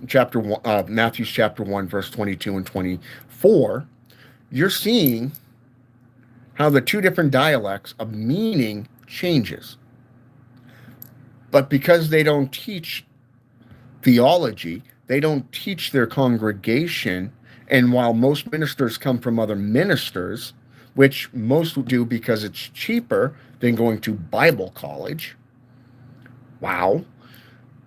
chapter 1, verse 22 and 24, you're seeing how the two different dialects of meaning changes. But because they don't teach theology, they don't teach their congregation, and while most ministers come from other ministers, which most do because it's cheaper than going to Bible college, wow,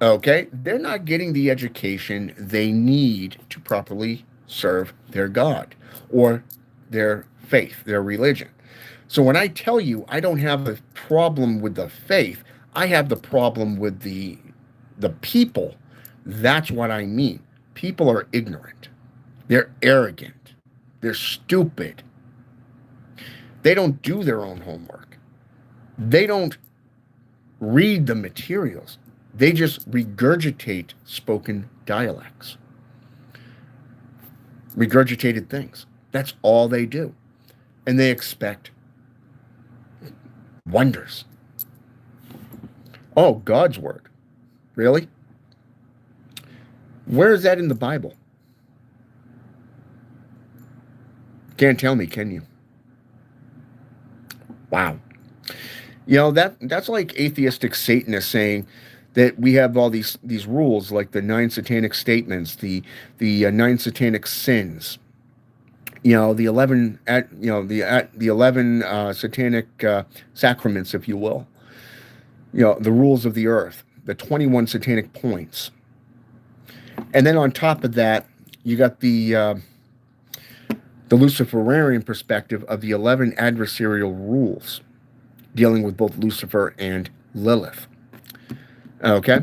okay, they're not getting the education they need to properly serve their God or their faith, their religion. So when I tell you I don't have a problem with the faith, I have the problem with the people. That's what I mean. People are ignorant. They're arrogant. They're stupid. They don't do their own homework. They don't read the materials. They just regurgitate spoken dialects. Regurgitated things. That's all they do. And they expect wonders. Oh, God's word. Really? Where is that in the Bible? Can't tell me, can you? Wow. You know, that's like atheistic Satanists saying that we have all these rules, like the 9 satanic statements, the 9 satanic sins, you know, the 11 satanic sacraments, if you will, you know, the rules of the earth, the 21 satanic points, and then on top of that, you got the Luciferian perspective of the 11 adversarial rules dealing with both Lucifer and Lilith. Okay?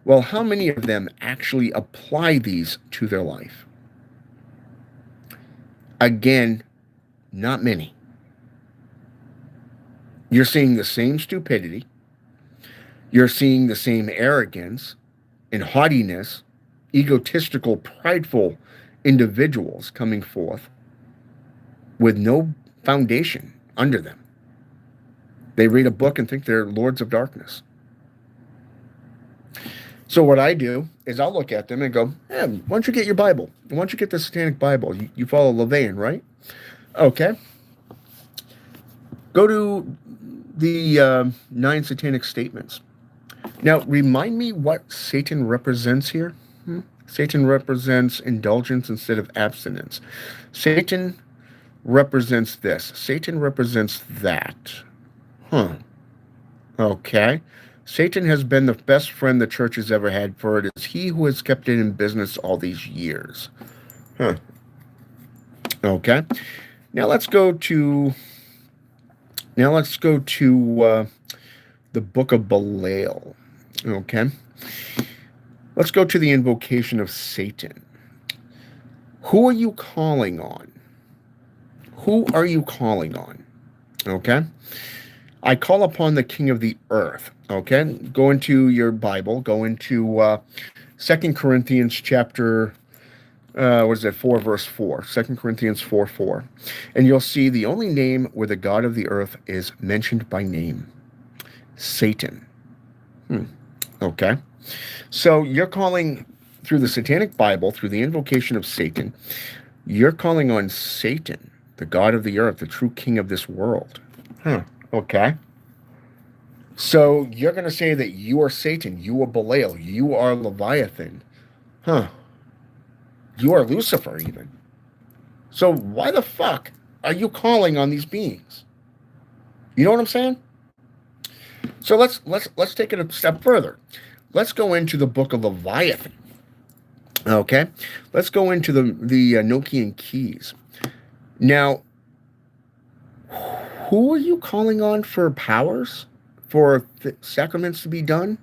Well, how many of them actually apply these to their life? Again, not many. You're seeing the same stupidity. You're seeing the same arrogance and haughtiness, egotistical, prideful individuals coming forth with no foundation under them. They read a book and think they're lords of darkness. So what I do is I'll look at them and go, why don't you get your Bible? Why don't you get the Satanic Bible? You follow Levian, right? Okay. Go to the 9 satanic statements. Now, remind me what Satan represents here. Satan represents indulgence instead of abstinence. Satan represents this. Satan represents that. Okay. Satan has been the best friend the church has ever had, for it is he who has kept it in business all these years. Huh. Okay. Now let's go to the book of Belial. Okay. Let's go to the invocation of Satan. Who are you calling on? Who are you calling on? Okay. I call upon the King of the earth. Okay. Go into your Bible. Go into 2 Corinthians chapter, 4, verse 4. 2 Corinthians 4, 4. And you'll see the only name where the God of the earth is mentioned by name. Satan. Okay. So you're calling, through the Satanic Bible, through the invocation of Satan, you're calling on Satan, the God of the earth, the true king of this world. Okay. So you're going to say that you are Satan, you are Belial, you are Leviathan. You are Lucifer, even. So why the fuck are you calling on these beings? You know what I'm saying? So let's take it a step further. Let's go into the book of Leviathan. Okay, let's go into the Nochian keys. Now, who are you calling on for powers, for sacraments to be done?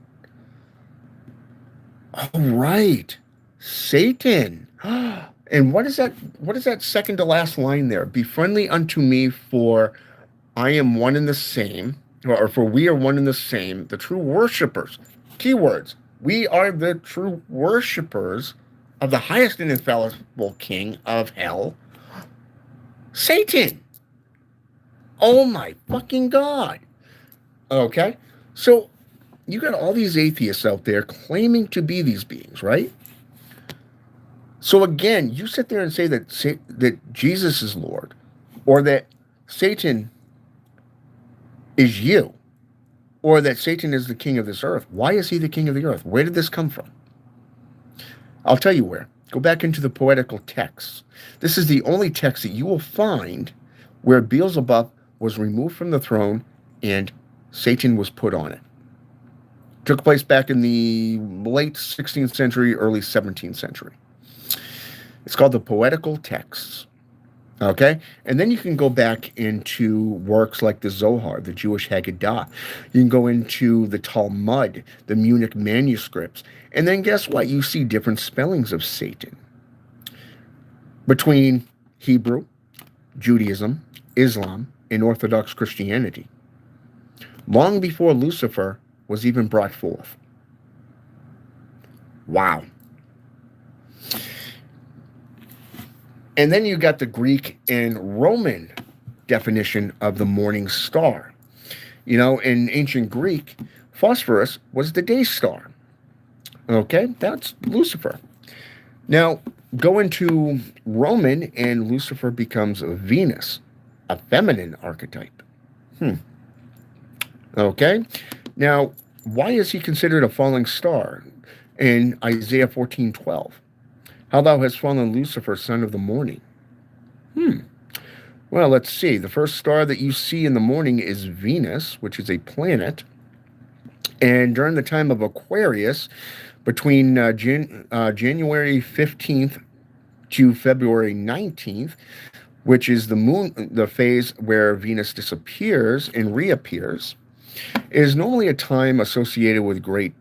Oh, right, Satan. And what is that? What is that second to last line there? Be friendly unto me, for I am one and the same, or for we are one and the same, the true worshipers. Keywords. We are the true worshipers of the highest and infallible king of hell, Satan. Oh my fucking God. Okay? So you got all these atheists out there claiming to be these beings, right? So again, you sit there and say that Jesus is Lord, or that Satan is you, or that Satan is the king of this earth. Why is he the king of the earth? Where did this come from? I'll tell you where. Go back into the poetical texts. This is the only text that you will find where Beelzebub was removed from the throne and Satan was put on it. Took place back in the late 16th century, early 17th century. It's called the poetical texts. Okay? And then you can go back into works like the Zohar, the Jewish Haggadah. You can go into the Talmud, the Munich manuscripts. And then guess what? You see different spellings of Satan between Hebrew, Judaism, Islam, and Orthodox Christianity, long before Lucifer was even brought forth. Wow. And then you got the Greek and Roman definition of the morning star. You know, in ancient Greek, Phosphorus was the day star. Okay, that's Lucifer. Now, go into Roman, and Lucifer becomes Venus, a feminine archetype. Okay, now, why is he considered a falling star? In Isaiah 14:12, how thou hast fallen, Lucifer, son of the morning. Well, let's see. The first star that you see in the morning is Venus, which is a planet. And during the time of Aquarius, between January 15th to February 19th, which is the phase where Venus disappears and reappears, is normally a time associated with great,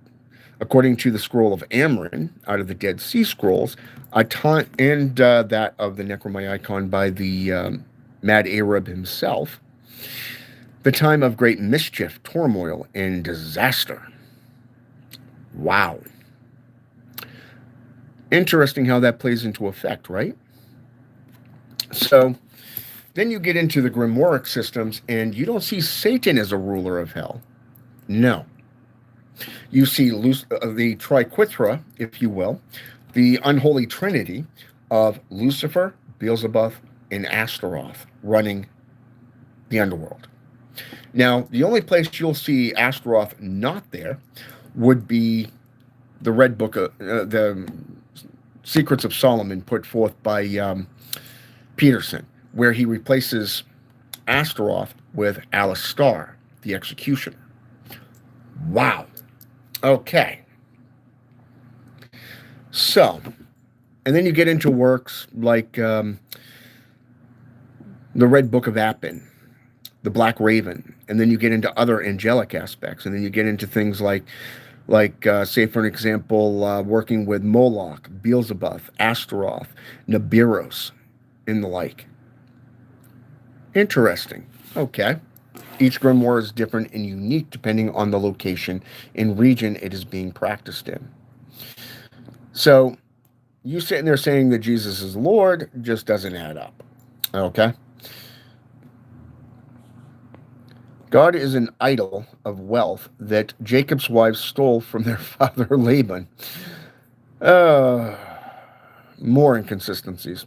according to the scroll of Amrin out of the Dead Sea Scrolls, a time, and that of the Necronomicon by the Mad Arab himself, the time of great mischief, turmoil, and disaster. Wow. Interesting how that plays into effect, right? So then you get into the Grimoire systems, and you don't see Satan as a ruler of hell. No. You see the Triquithra, if you will, the unholy trinity of Lucifer, Beelzebub, and Astaroth running the underworld. Now, the only place you'll see Astaroth not there would be the Red Book, the Secrets of Solomon, put forth by Peterson, where he replaces Astaroth with Alistar, the executioner. Wow. Okay. So, and then you get into works like the Red Book of Appin, the Black Raven, and then you get into other angelic aspects, and then you get into things like say for an example, working with Moloch, Beelzebub, Astaroth, Nibiros, and the like. Interesting. Okay. Each grimoire is different and unique depending on the location and region it is being practiced in. So, you sitting there saying that Jesus is Lord just doesn't add up. Okay? God is an idol of wealth that Jacob's wives stole from their father Laban. Uh, More inconsistencies.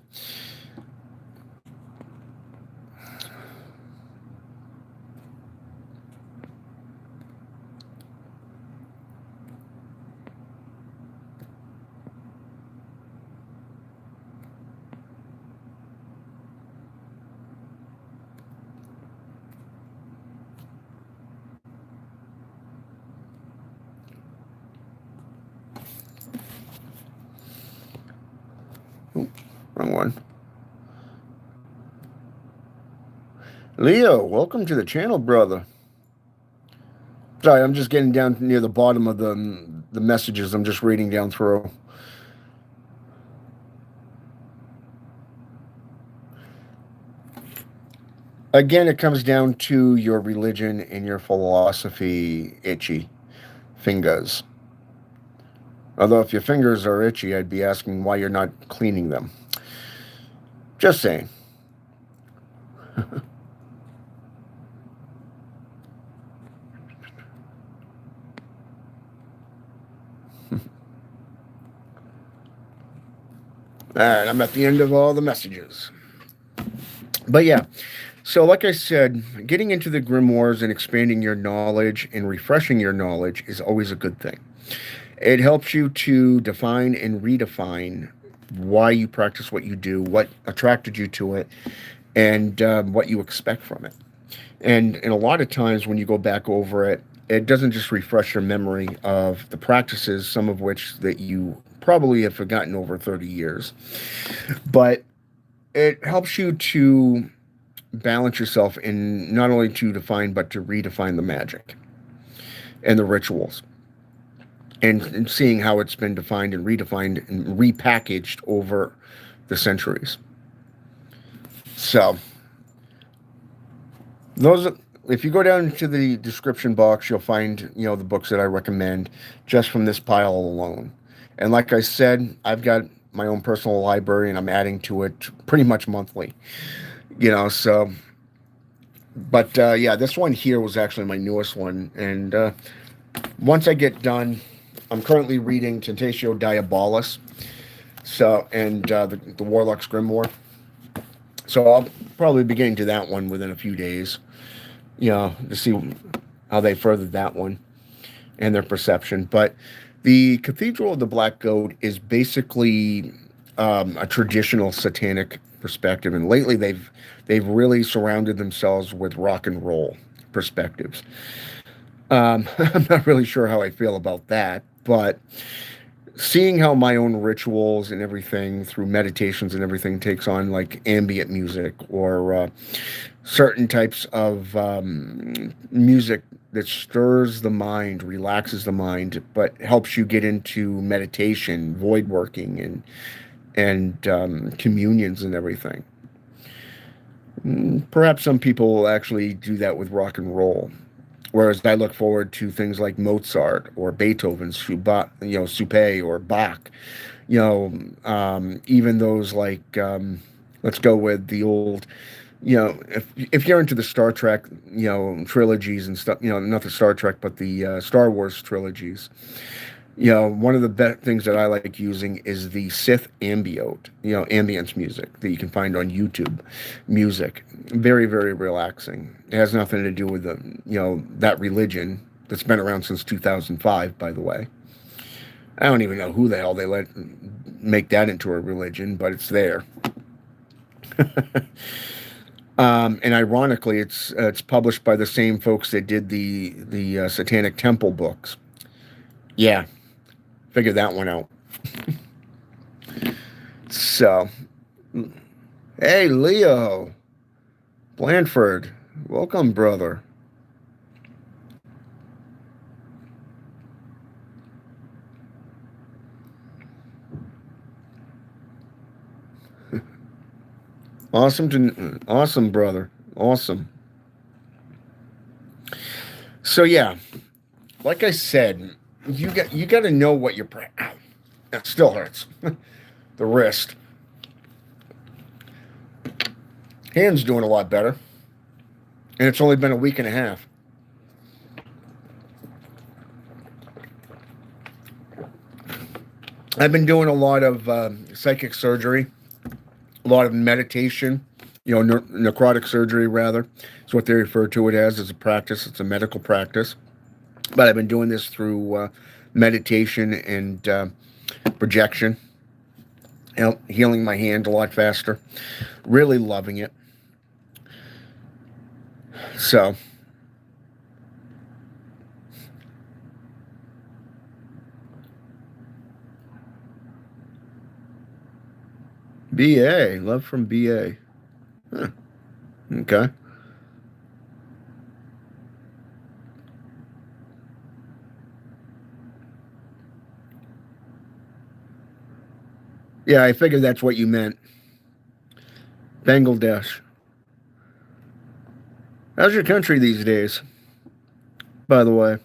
Ooh, wrong one. Leo, welcome to the channel, brother. Sorry, I'm just getting down near the bottom of the messages. I'm just reading down through. Again, it comes down to your religion and your philosophy, itchy fingers. Although if your fingers are itchy, I'd be asking why you're not cleaning them. Just saying. All right, I'm at the end of all the messages. But yeah, so like I said, getting into the grimoires and expanding your knowledge and refreshing your knowledge is always a good thing. It helps you to define and redefine why you practice what you do, what attracted you to it, and what you expect from it. And a lot of times when you go back over it, it doesn't just refresh your memory of the practices, some of which that you probably have forgotten over 30 years, but it helps you to balance yourself in not only to define, but to redefine the magic and the rituals. And seeing how it's been defined and redefined and repackaged over the centuries. So, those, if you go down to the description box, you'll find, the books that I recommend just from this pile alone. And like I said, I've got my own personal library and I'm adding to it pretty much monthly. So, but yeah, this one here was actually my newest one. And once I get done, I'm currently reading Tentatio Diabolus, and the Warlocks Grimoire. So I'll probably be getting to that one within a few days, to see how they furthered that one and their perception. But the Cathedral of the Black Goat is basically a traditional Satanic perspective, and lately they've really surrounded themselves with rock and roll perspectives. I'm not really sure how I feel about that, but seeing how my own rituals and everything through meditations and everything takes on like ambient music or certain types of music that stirs the mind, relaxes the mind, but helps you get into meditation, void working, and communions and everything. Perhaps some people will actually do that with rock and roll. Whereas I look forward to things like Mozart or Beethoven's Supe or Bach, even those like, let's go with the old, if you're into the Star Trek, trilogies and stuff, not the Star Trek, but the Star Wars trilogies. One of the best things that I like using is the Sith ambience music that you can find on YouTube music. Very, very relaxing. It has nothing to do with that religion that's been around since 2005, by the way. I don't even know who the hell they let make that into a religion, but it's there. And ironically, it's published by the same folks that did the Satanic Temple books. Yeah, figured that one out. So, hey, Leo Blandford, welcome, brother. Awesome, brother. Awesome. So yeah, like I said, you got to know what you're. Ow, it still hurts. The wrist. Hand's doing a lot better, and it's only been a week and a half. I've been doing a lot of psychic surgery, a lot of meditation. Necrotic surgery rather. It's what they refer to it as a practice. It's a medical practice. But I've been doing this through meditation and projection, healing my hand a lot faster. Really loving it. So, BA, love from BA. Huh. Okay. Yeah, I figured that's what you meant. Bangladesh. How's your country these days, by the way?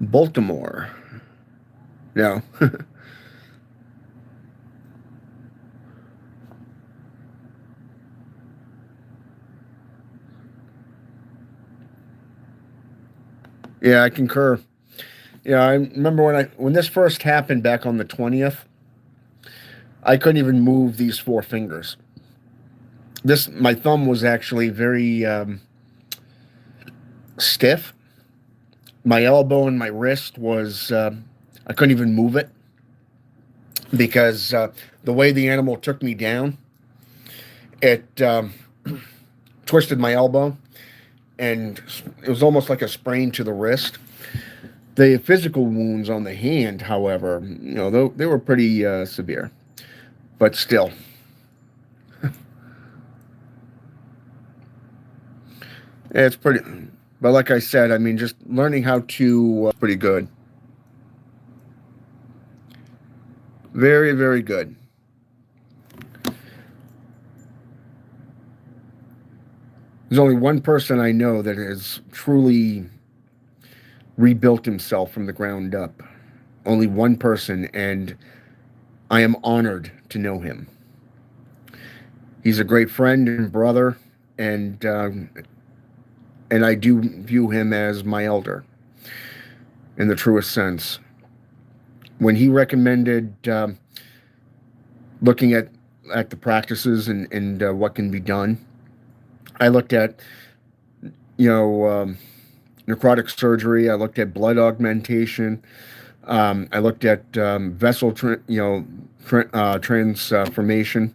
Baltimore. No. Yeah, I concur. Yeah, I remember when this first happened back on the 20th, I couldn't even move these four fingers. This my thumb was actually very stiff. My elbow and my wrist was I couldn't even move it because the way the animal took me down, it twisted my elbow, and it was almost like a sprain to the wrist. The physical wounds on the hand, however, they were pretty severe, but still. It's pretty, but like I said, I mean, just learning how to pretty good, very very good. There's only one person I know that has truly rebuilt himself from the ground up. Only one person, and I am honored to know him. He's a great friend and brother, and I do view him as my elder in the truest sense. When he recommended looking at the practices and what can be done, I looked at you know necrotic surgery. I looked at blood augmentation. I looked at vessel transformation.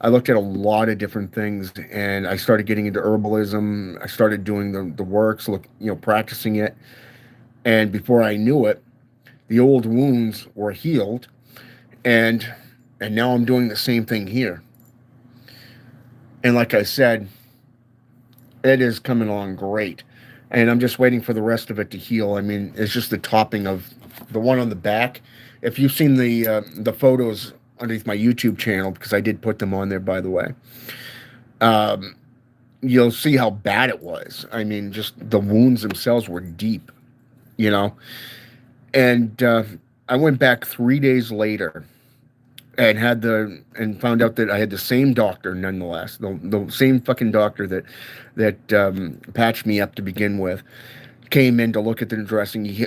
I looked at a lot of different things, and I started getting into herbalism. I started doing the works, practicing it, and before I knew it, the old wounds were healed, and now I'm doing the same thing here. And like I said, it is coming along great, and I'm just waiting for the rest of it to heal. I mean, it's just the topping of the one on the back. If you've seen the photos underneath my YouTube channel, because I did put them on there, by the way, you'll see how bad it was. I mean, just the wounds themselves were deep, you know. And I went back 3 days later and found out that I had the same doctor, nonetheless, the same fucking doctor that patched me up to begin with, came in to look at the dressing. He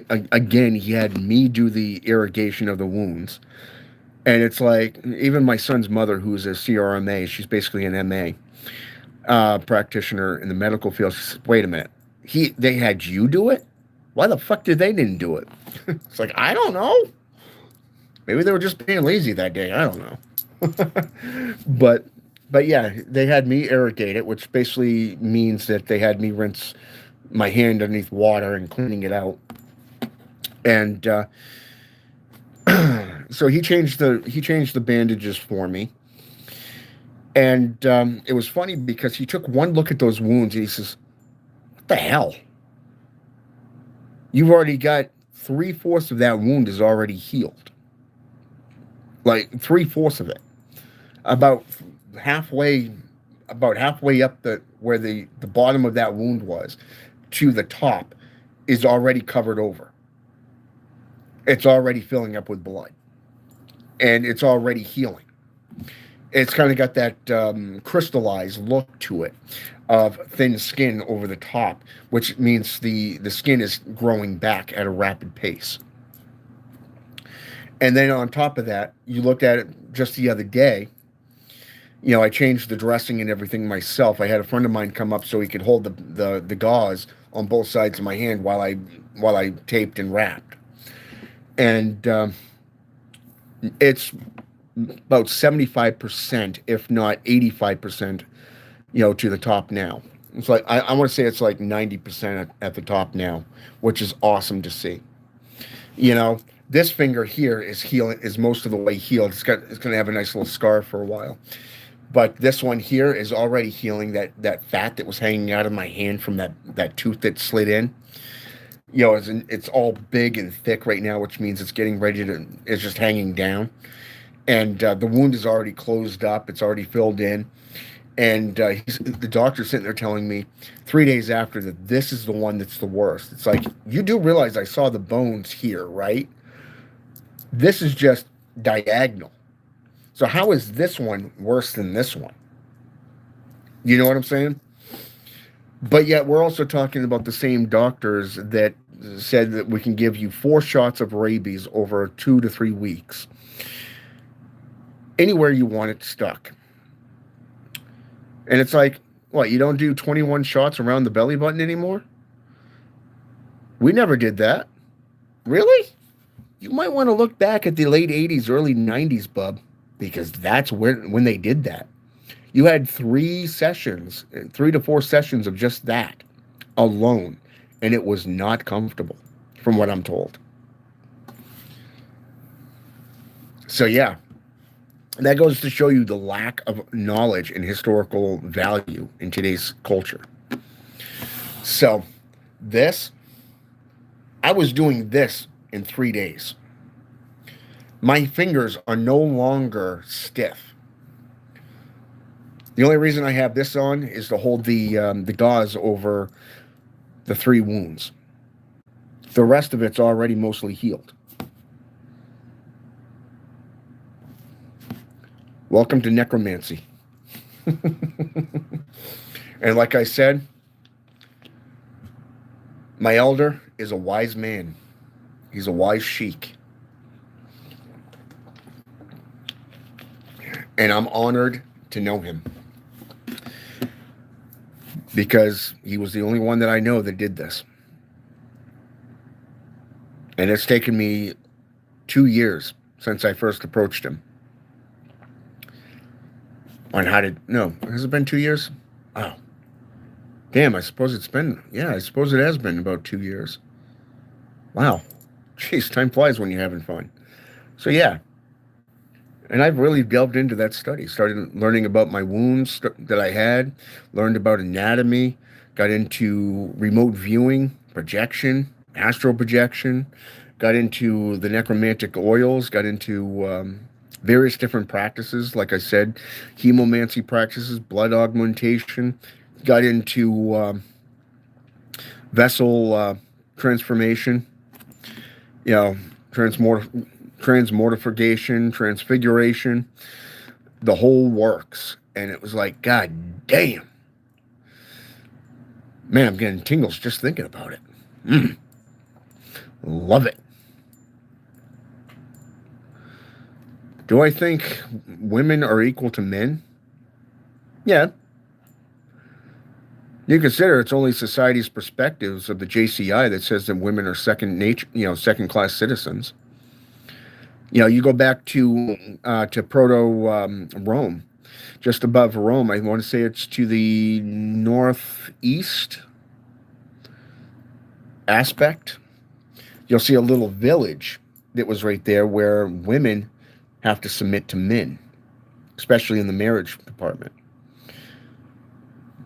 had me do the irrigation of the wounds. And it's like, even my son's mother, who's a CRMA, she's basically an MA practitioner in the medical field, she said, wait a minute, they had you do it? Why the fuck did they didn't do it? It's like, I don't know. Maybe they were just being lazy that day. I don't know. but yeah, they had me irrigate it, which basically means that they had me rinse my hand underneath water and cleaning it out. And so he changed the bandages for me. And it was funny because he took one look at those wounds and he says, "What the hell? You've already got 3/4 of that wound is already healed. Like 3/4 of it. About halfway up the where the bottom of that wound was to the top is already covered over. It's already filling up with blood. And it's already healing. It's kind of got that crystallized look to it of thin skin over the top, which means the skin is growing back at a rapid pace. And then on top of that, you looked at it just the other day. You know, I changed the dressing and everything myself. I had a friend of mine come up so he could hold the gauze on both sides of my hand while I taped and wrapped. And it's about 75%, if not 85%, to the top now. It's like I want to say it's like 90% at the top now, which is awesome to see. This finger here is most of the way healed. It's going to have a nice little scar for a while. But this one here is already healing that fat that was hanging out of my hand from that tooth that slid in. It's all big and thick right now, which means it's getting ready to, it's just hanging down. And the wound is already closed up. It's already filled in. And the doctor's sitting there telling me 3 days after that this is the one that's the worst. It's like, you do realize I saw the bones here, right? This is just diagonal. So how is this one worse than this one? You know what I'm saying? But yet we're also talking about the same doctors that said that we can give you 4 shots of rabies over 2 to 3 weeks. Anywhere you want it stuck. And it's like, what, you don't do 21 shots around the belly button anymore? We never did that. Really? You might want to look back at the late 80s, early 90s, bub, because that's when they did that. You had 3 to 4 sessions of just that alone, and it was not comfortable, from what I'm told. So, yeah. That goes to show you the lack of knowledge and historical value in today's culture. So, I was doing this in 3 days. My fingers are no longer stiff. The only reason I have this on is to hold the gauze over the 3 wounds. The rest of it's already mostly healed. Welcome to necromancy. And like I said, my elder is a wise man. He's a wise sheik. And I'm honored to know him. Because he was the only one that I know that did this. And it's taken me 2 years since I first approached him. On how to, no, has it been 2 years? Oh. Damn, I suppose it has been about 2 years. Wow. Jeez, time flies when you're having fun. So yeah. And I've really delved into that study. Started learning about my wounds that I had. Learned about anatomy. Got into remote viewing, projection, astral projection. Got into the necromantic oils. Got into various different practices. Like I said, hemomancy practices, blood augmentation. Got into vessel transformation. Transmortification, transfiguration, the whole works. And it was like, God damn. Man, I'm getting tingles just thinking about it. Love it. Do I think women are equal to men? Yeah. You consider it's only society's perspectives of the JCI that says that women are second-class citizens. You go back to proto Rome, just above Rome. I want to say it's to the northeast. aspect, you'll see a little village that was right there where women have to submit to men, especially in the marriage department.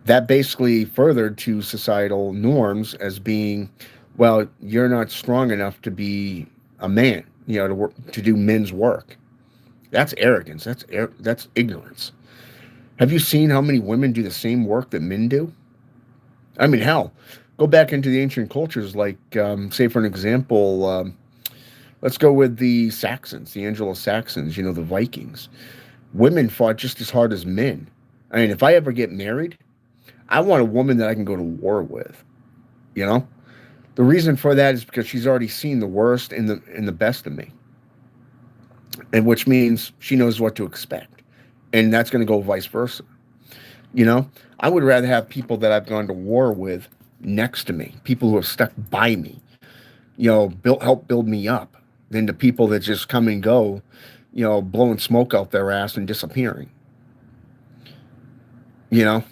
That basically furthered to societal norms as being, well, you're not strong enough to be a man, to work, to do men's work. That's arrogance. That's ignorance. Have you seen how many women do the same work that men do? I mean, hell, go back into the ancient cultures, like, say, for an example, let's go with the Saxons, the Anglo-Saxons, the Vikings. Women fought just as hard as men. I mean, if I ever get married, I want a woman that I can go to war with. You know, the reason for that is because she's already seen the worst and the best of me, and which means she knows what to expect, and that's going to go vice versa. You know, I would rather have people that I've gone to war with next to me, people who have stuck by me, help build me up, than the people that just come and go, blowing smoke out their ass and disappearing. You know,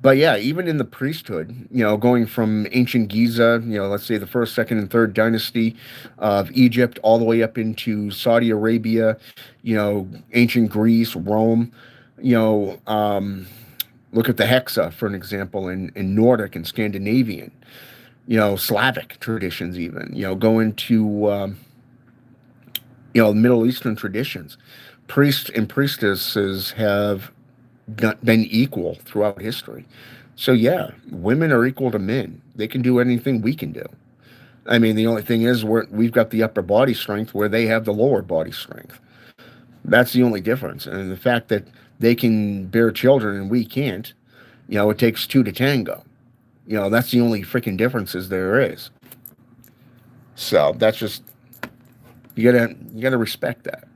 but yeah, even in the priesthood, going from ancient Giza, let's say the first, second, and third dynasty of Egypt, all the way up into Saudi Arabia, ancient Greece, Rome, you know, um, look at the Hexa, for an example, in Nordic and Scandinavian, Slavic traditions, even, go into, Middle Eastern traditions. Priests and priestesses have not been equal throughout history. So yeah, women are equal to men. They can do anything we can do. I mean, the only thing is we've got the upper body strength where they have the lower body strength. That's the only difference. And the fact that they can bear children and we can't, it takes two to tango. That's the only freaking differences there is. So that's just you gotta respect that.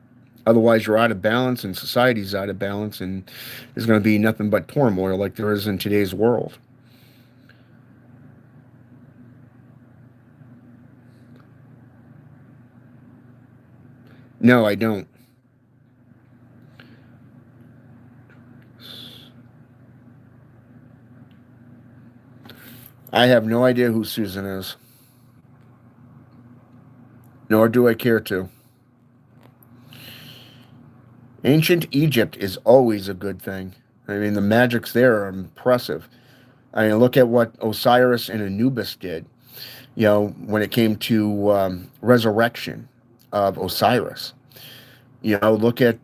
Otherwise, you're out of balance, and society's out of balance, and there's going to be nothing but turmoil like there is in today's world. No, I don't. I have no idea who Susan is, nor do I care to. Ancient Egypt is always a good thing. I mean, the magics there are impressive. I mean, look at what Osiris and Anubis did, when it came to resurrection of Osiris. Look at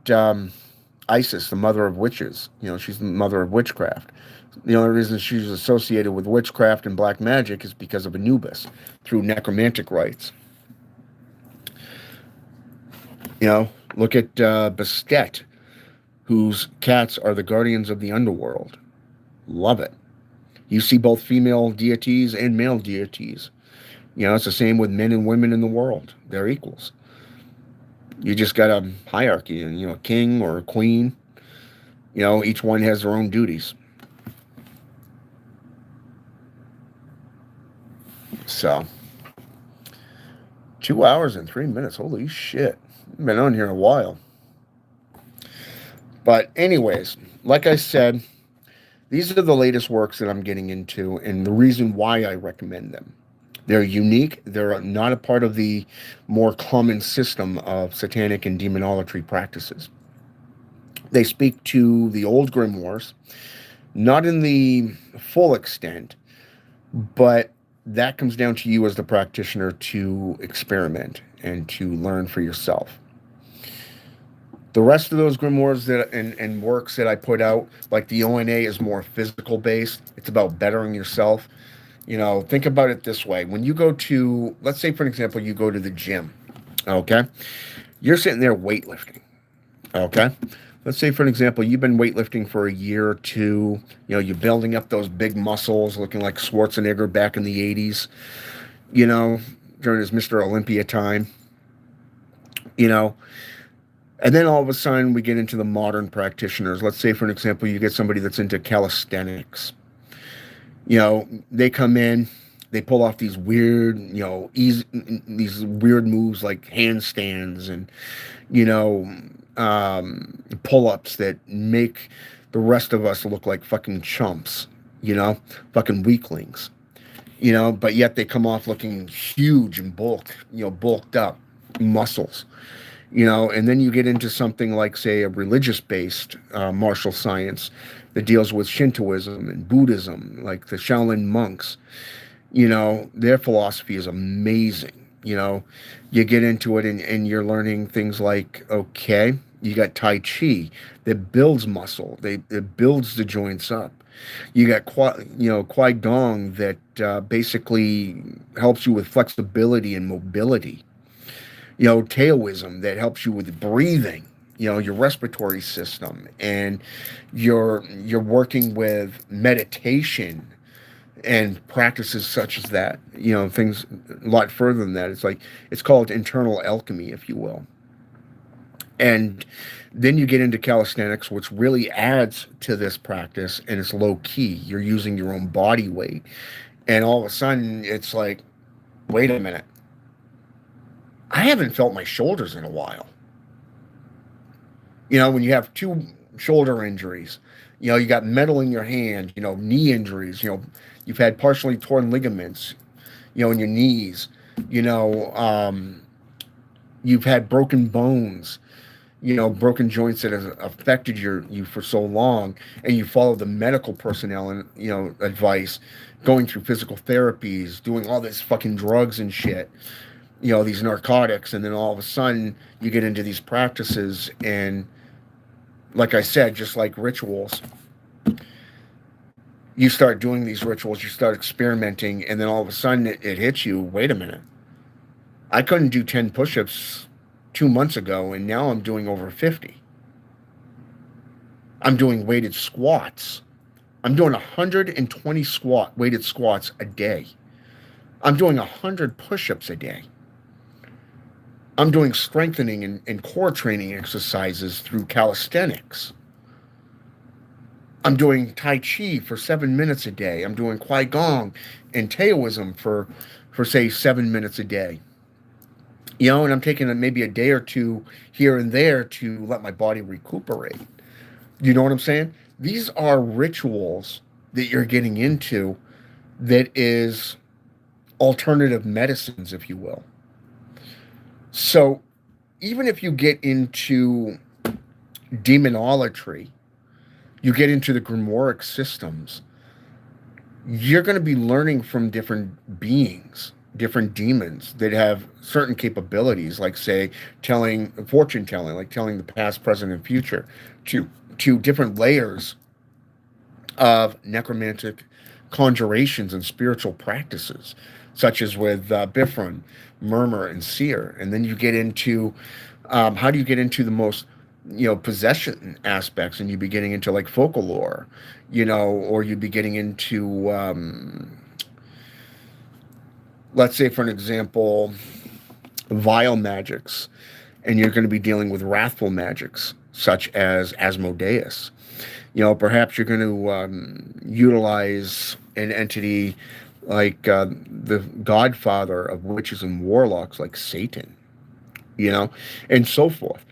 Isis, the mother of witches. She's the mother of witchcraft. The only reason she's associated with witchcraft and black magic is because of Anubis through necromantic rites. Look at Bastet, whose cats are the guardians of the underworld. Love it. You see both female deities and male deities. It's the same with men and women in the world. They're equals. You just got a hierarchy, and a king or a queen. Each one has their own duties. So, 2 hours and 3 minutes. Holy shit! I've been on here a while. But anyways, like I said, these are the latest works that I'm getting into, and the reason why I recommend them. They're unique. They're not a part of the more common system of satanic and demonolatry practices. They speak to the old grimoires, not in the full extent, but that comes down to you as the practitioner to experiment and to learn for yourself. The rest of those grimoires and works that I put out, like the ONA, is more physical based. It's about bettering yourself. Think about it this way. When you go to, let's say, for example, you go to the gym, okay? You're sitting there weightlifting, okay? Let's say, for example, you've been weightlifting for a year or two. You're building up those big muscles, looking like Schwarzenegger back in the 80s, during his Mr. Olympia time, And then all of a sudden we get into the modern practitioners. Let's say, for an example, you get somebody that's into calisthenics. They come in, they pull off these weird, these weird moves like handstands and, pull-ups that make the rest of us look like fucking chumps, fucking weaklings. but yet they come off looking huge and bulked up muscles, and then you get into something like, say, a religious-based martial science that deals with Shintoism and Buddhism, like the Shaolin monks. Their philosophy is amazing. You get into it and you're learning things like, okay, you got Tai Chi that builds muscle, it builds the joints up. You got Kwai Gong that basically helps you with flexibility and mobility. Taoism that helps you with breathing, your respiratory system, and you're working with meditation and practices such as that, things a lot further than that. It's called internal alchemy, if you will. And then you get into calisthenics, which really adds to this practice, and it's low key. You're using your own body weight. And all of a sudden, it's like, wait a minute. I haven't felt my shoulders in a while. When you have two shoulder injuries, you got metal in your hand, knee injuries, you've had partially torn ligaments, in your knees, you've had broken bones, broken joints that have affected you for so long, and you follow the medical personnel and, advice, going through physical therapies, doing all this fucking drugs and shit, these narcotics, and then all of a sudden you get into these practices, and like I said, just like rituals, you start doing these rituals, you start experimenting, and then all of a sudden it hits you, wait a minute, I couldn't do 10 push-ups 2 months ago, and now I'm doing over 50. I'm doing weighted squats. I'm doing 120 weighted squats a day. I'm doing 100 push-ups a day. I'm doing strengthening and core training exercises through calisthenics. I'm doing Tai Chi for 7 minutes a day. I'm doing Kwai Gong and Taoism for say 7 minutes a day. And I'm taking maybe a day or two here and there to let my body recuperate. You know what I'm saying? These are rituals that you're getting into that is alternative medicines, if you will. So even if you get into demonolatry, you get into the Grimoire systems, you're going to be learning from different beings, different demons that have certain capabilities, like, say, fortune telling, like telling the past, present, and future, to different layers of necromantic conjurations and spiritual practices, such as with Bifron, Murmur, and Seer. And then you get into how do you get into the most possession aspects, and you'd be getting into like folklore, or you'd be getting into let's say, for an example, vile magics, and you're going to be dealing with wrathful magics such as Asmodeus. Perhaps you're going to utilize an entity like the godfather of witches and warlocks, like Satan, and so forth.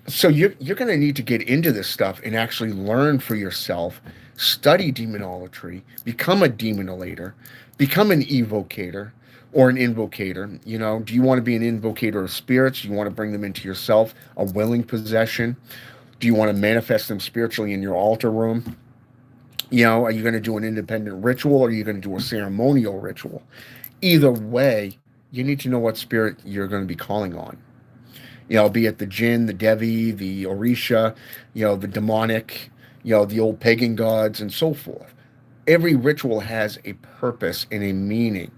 So you're going to need to get into this stuff and actually learn for yourself, study demonolatry, become a demonolator, become an evocator or an invocator. Do you want to be an invocator of spirits? Do you want to bring them into yourself, a willing possession? Do you want to manifest them spiritually in your altar room? Are you going to do an independent ritual, or are you going to do a ceremonial ritual? Either way, you need to know what spirit you're going to be calling on. Be it the Jinn, the Devi, the Orisha, the demonic, the old pagan gods, and so forth. Every ritual has a purpose and a meaning,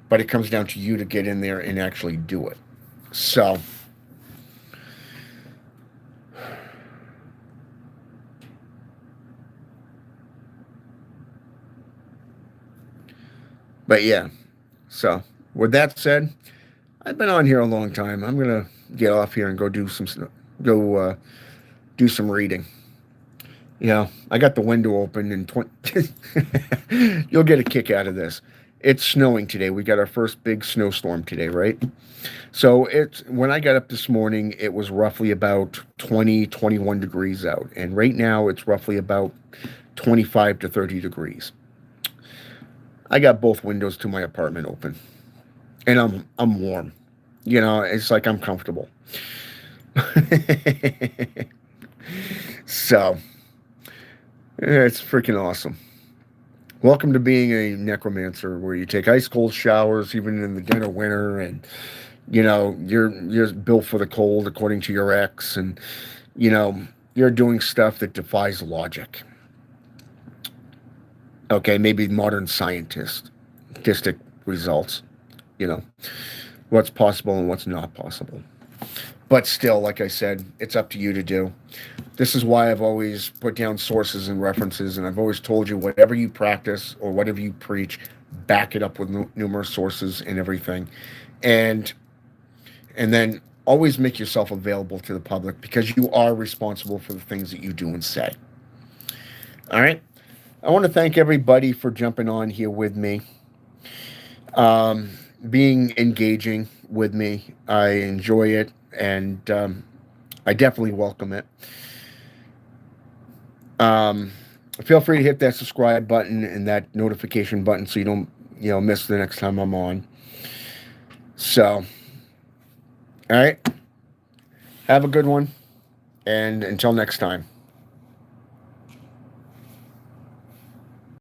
but it comes down to you to get in there and actually do it. So, but yeah, so with that said, I've been on here a long time. I'm gonna get off here and go do some reading. I got the window open, and you'll get a kick out of this. It's snowing today. We got our first big snowstorm today, right? So when I got up this morning, it was roughly about 20, 21 degrees out, and right now it's roughly about 25 to 30 degrees. I got both windows to my apartment open, and I'm warm. You know, it's like I'm comfortable. So it's freaking awesome. Welcome to being a necromancer, where you take ice cold showers even in the dead of winter, and you know you're built for the cold according to your ex, and you know you're doing stuff that defies logic. Okay, maybe modern scientific results. You know what's possible and what's not possible. But still, like I said, it's up to you to do. This is why I've always put down sources and references, and I've always told you whatever you practice or whatever you preach, back it up with numerous sources and everything, and then always make yourself available to the public, because you are responsible for the things that you do and say. All right. I want to thank everybody for jumping on here with me, um, being engaging with me. I enjoy it, and I definitely welcome it. Um, Feel free to hit that subscribe button and that notification button so you don't, miss the next time I'm on. So, all right. Have a good one. And until next time.